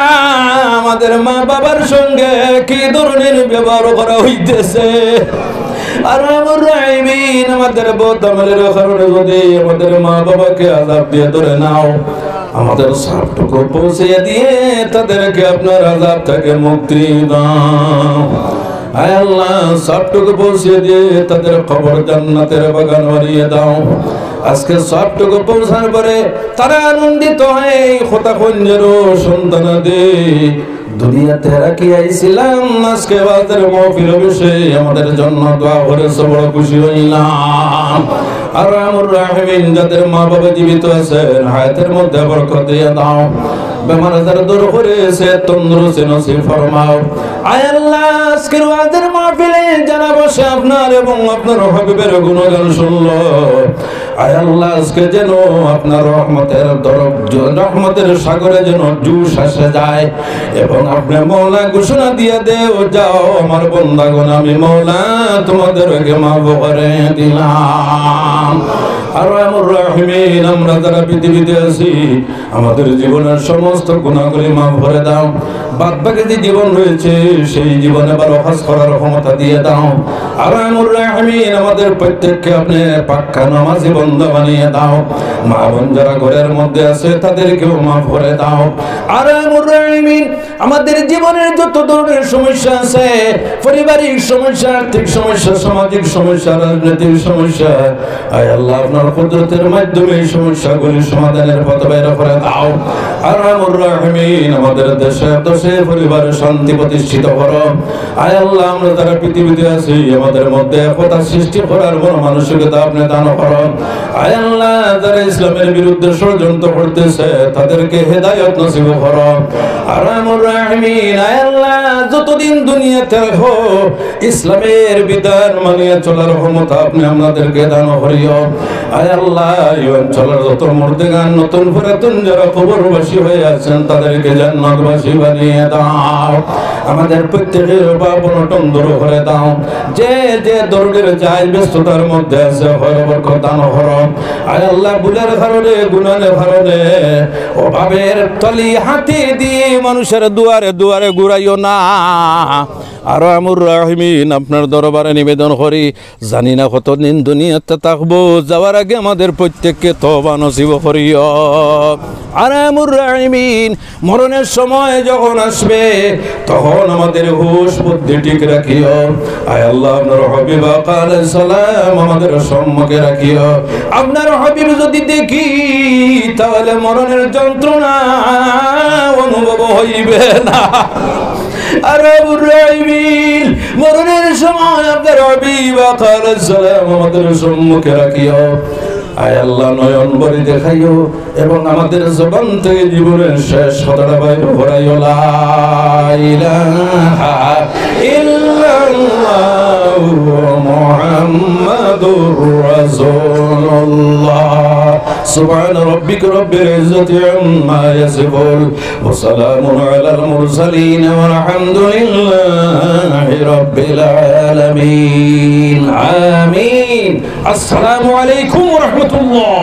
আমাদের মা বাবার সঙ্গে কি ধরনের ব্যবহার করা হইতেছে আরহামুর রাহিমিন আমাদের বদআমলের কারণে যদি আমাদের মা বাবাকে আযাব দিয়ে ধরে নাও আমাদের সবটুকু পৌঁছে দিয়ে তাদেরকে আপনার আযাব থেকে মুক্তি দাও আয় আল্লাহ সবটুকু পৌঁছে দিয়ে তাদের কবর জান্নাতের বাগান বানিয়ে দাও আজকে সবটুকু পৌঁছার পরে তারা আনন্দিত হয়ে খোতা খঞ্জের সন্তানাদের দুনিয়াতে রাখি আইছিলাম আজকে বাজারে মাহফিল বসে আমাদের জন্য দোয়া করেছে বড় খুশি হইলাম আরহামুর রাহিমিন যাদের মা বাবা জীবিত আছেন হায়াতের মধ্যে বরকত দিয়ে দাও বেমার আজার দূর করেছে তন্দুরুস্তি নসিব ফরমাও আয় আল্লাহ আজকের ওয়াজের মাহফিলে যারা বসে আপনার এবং আপনার হাবিবের গুণগান শুনলো আয় আল্লাহ আজকে যেন আপনার রহমতের সাগরে যেন জুস আসে যায় এবং আপনি মওলা ঘোষণা দিয়ে দেও যাও আমার বান্দাগণ আমি মওলা তোমাদেরকে মাফ করে দিলাম আরহামুর রাহিমিন আমরা যারা পৃথিবীতে আছি আমাদের জীবনের সমস্ত গুনাহগুলি মাফ করে দাও বাদবাকি যে জীবন রয়েছে সেই জীবনে আবার ওয়াজ করার ক্ষমতা দিয়ে দাও আরহামুর রাহিমিন আমাদের প্রত্যেককে আপনি পাক্কা নামাজি বান্দা বানিয়ে দাও মা বোন যারা ঘরের মধ্যে আছে তাদেরকেও মাফ করে দাও আরহামুর রাহিমিন আমাদের জীবনের যত ধরনের সমস্যা আছে পারিবারিক সমস্যা আর্থিক সমস্যা সামাজিক সমস্যা রাজনৈতিক সমস্যা আয় আল্লাহ আপনার কুদরতের মাধ্যমে এই সমস্যাগুলি সমাধানের পথ বের করে দাও আরহামুর রাহিমিন আমাদের দেশে পরিবারের শান্তি প্রতিষ্ঠিত করো আয় আল্লাহ আমরা যারা পৃথিবীতে আছি আমাদের মধ্যে একতা সৃষ্টি করার বড় মানসিকতা আপনি দান করো আয় আল্লাহ যারা ইসলামের বিরুদ্ধে ষড়যন্ত্র করতেছে তাদেরকে হেদায়েত নসিব করো। আরহামুর রাহিমিন, আয় আল্লাহ যতদিন দুনিয়াতে রাখো ইসলামের বিধান মানিয়ে চলার ক্ষমতা আপনি আমাদেরকে দান করিও। আয় আল্লাহ এই অঞ্চলের যত মুর্দেগান নতুন পুরাতন যারা কবরবাসী হয়ে আছেন তাদেরকে জান্নাতবাসী বানিয়ে দাও। আমাদের প্রত্যেকের পাপ অনটন দূর করে দাও। যে যে দরদের যায় ব্যস্ততার মধ্যে আছে বরকত দান করো। আয় আল্লাহ ভুলের কারণে গুনাহের কারণে অভাবের তলি হাতে দিয়ে মানুষের দুয়ারে দুয়ারে ঘুরাইও না। আর আমুর রাহিমিন, আপনার দরবারে নিবেদন করি, জানি না কতদিন দুনিয়াতে থাকবো, যাওয়ার আগে আমাদের প্রত্যেককে তওবা নসিব করিও। আর আমুর রাহিমিন, মরণের সময় যখন আসবে তখন আমাদের হুঁশ বুদ্ধি ঠিক রাখিও। আয় আল্লাহ আপনার হাবিব আলাইহিস সালাম আমাদের সম্মুখে রাখিও। আপনার হাবিব যদি দেখি তাহলে মরণের যন্ত্রণা অনুভব হইবে না। আর মরণের সময় আপনার হাবিব আলাইহিস সালাম আমাদের সম্মুখে রাখিও। আয় আল্লাহ নয়ন ভরে দেখাইও এবং আমাদের জবান থেকে জীবনের শেষ কথাটা বাইর করাইও। লা ইলাহা ইল্লাল্লাহু মুহাম্মাদুর রাসূলুল্লাহ। সুবহান রাব্বিকা রাব্বিল ইজ্জাতি আম্মা ইয়াসিফুন ওয়া সালামুন আলাল মুরসালিন ওয়ালহামদুলিল্লাহি রাব্বিল আলামিন। আমিন। আসসালামু আলাইকুম ওয়া রাহমাতুল্লাহ।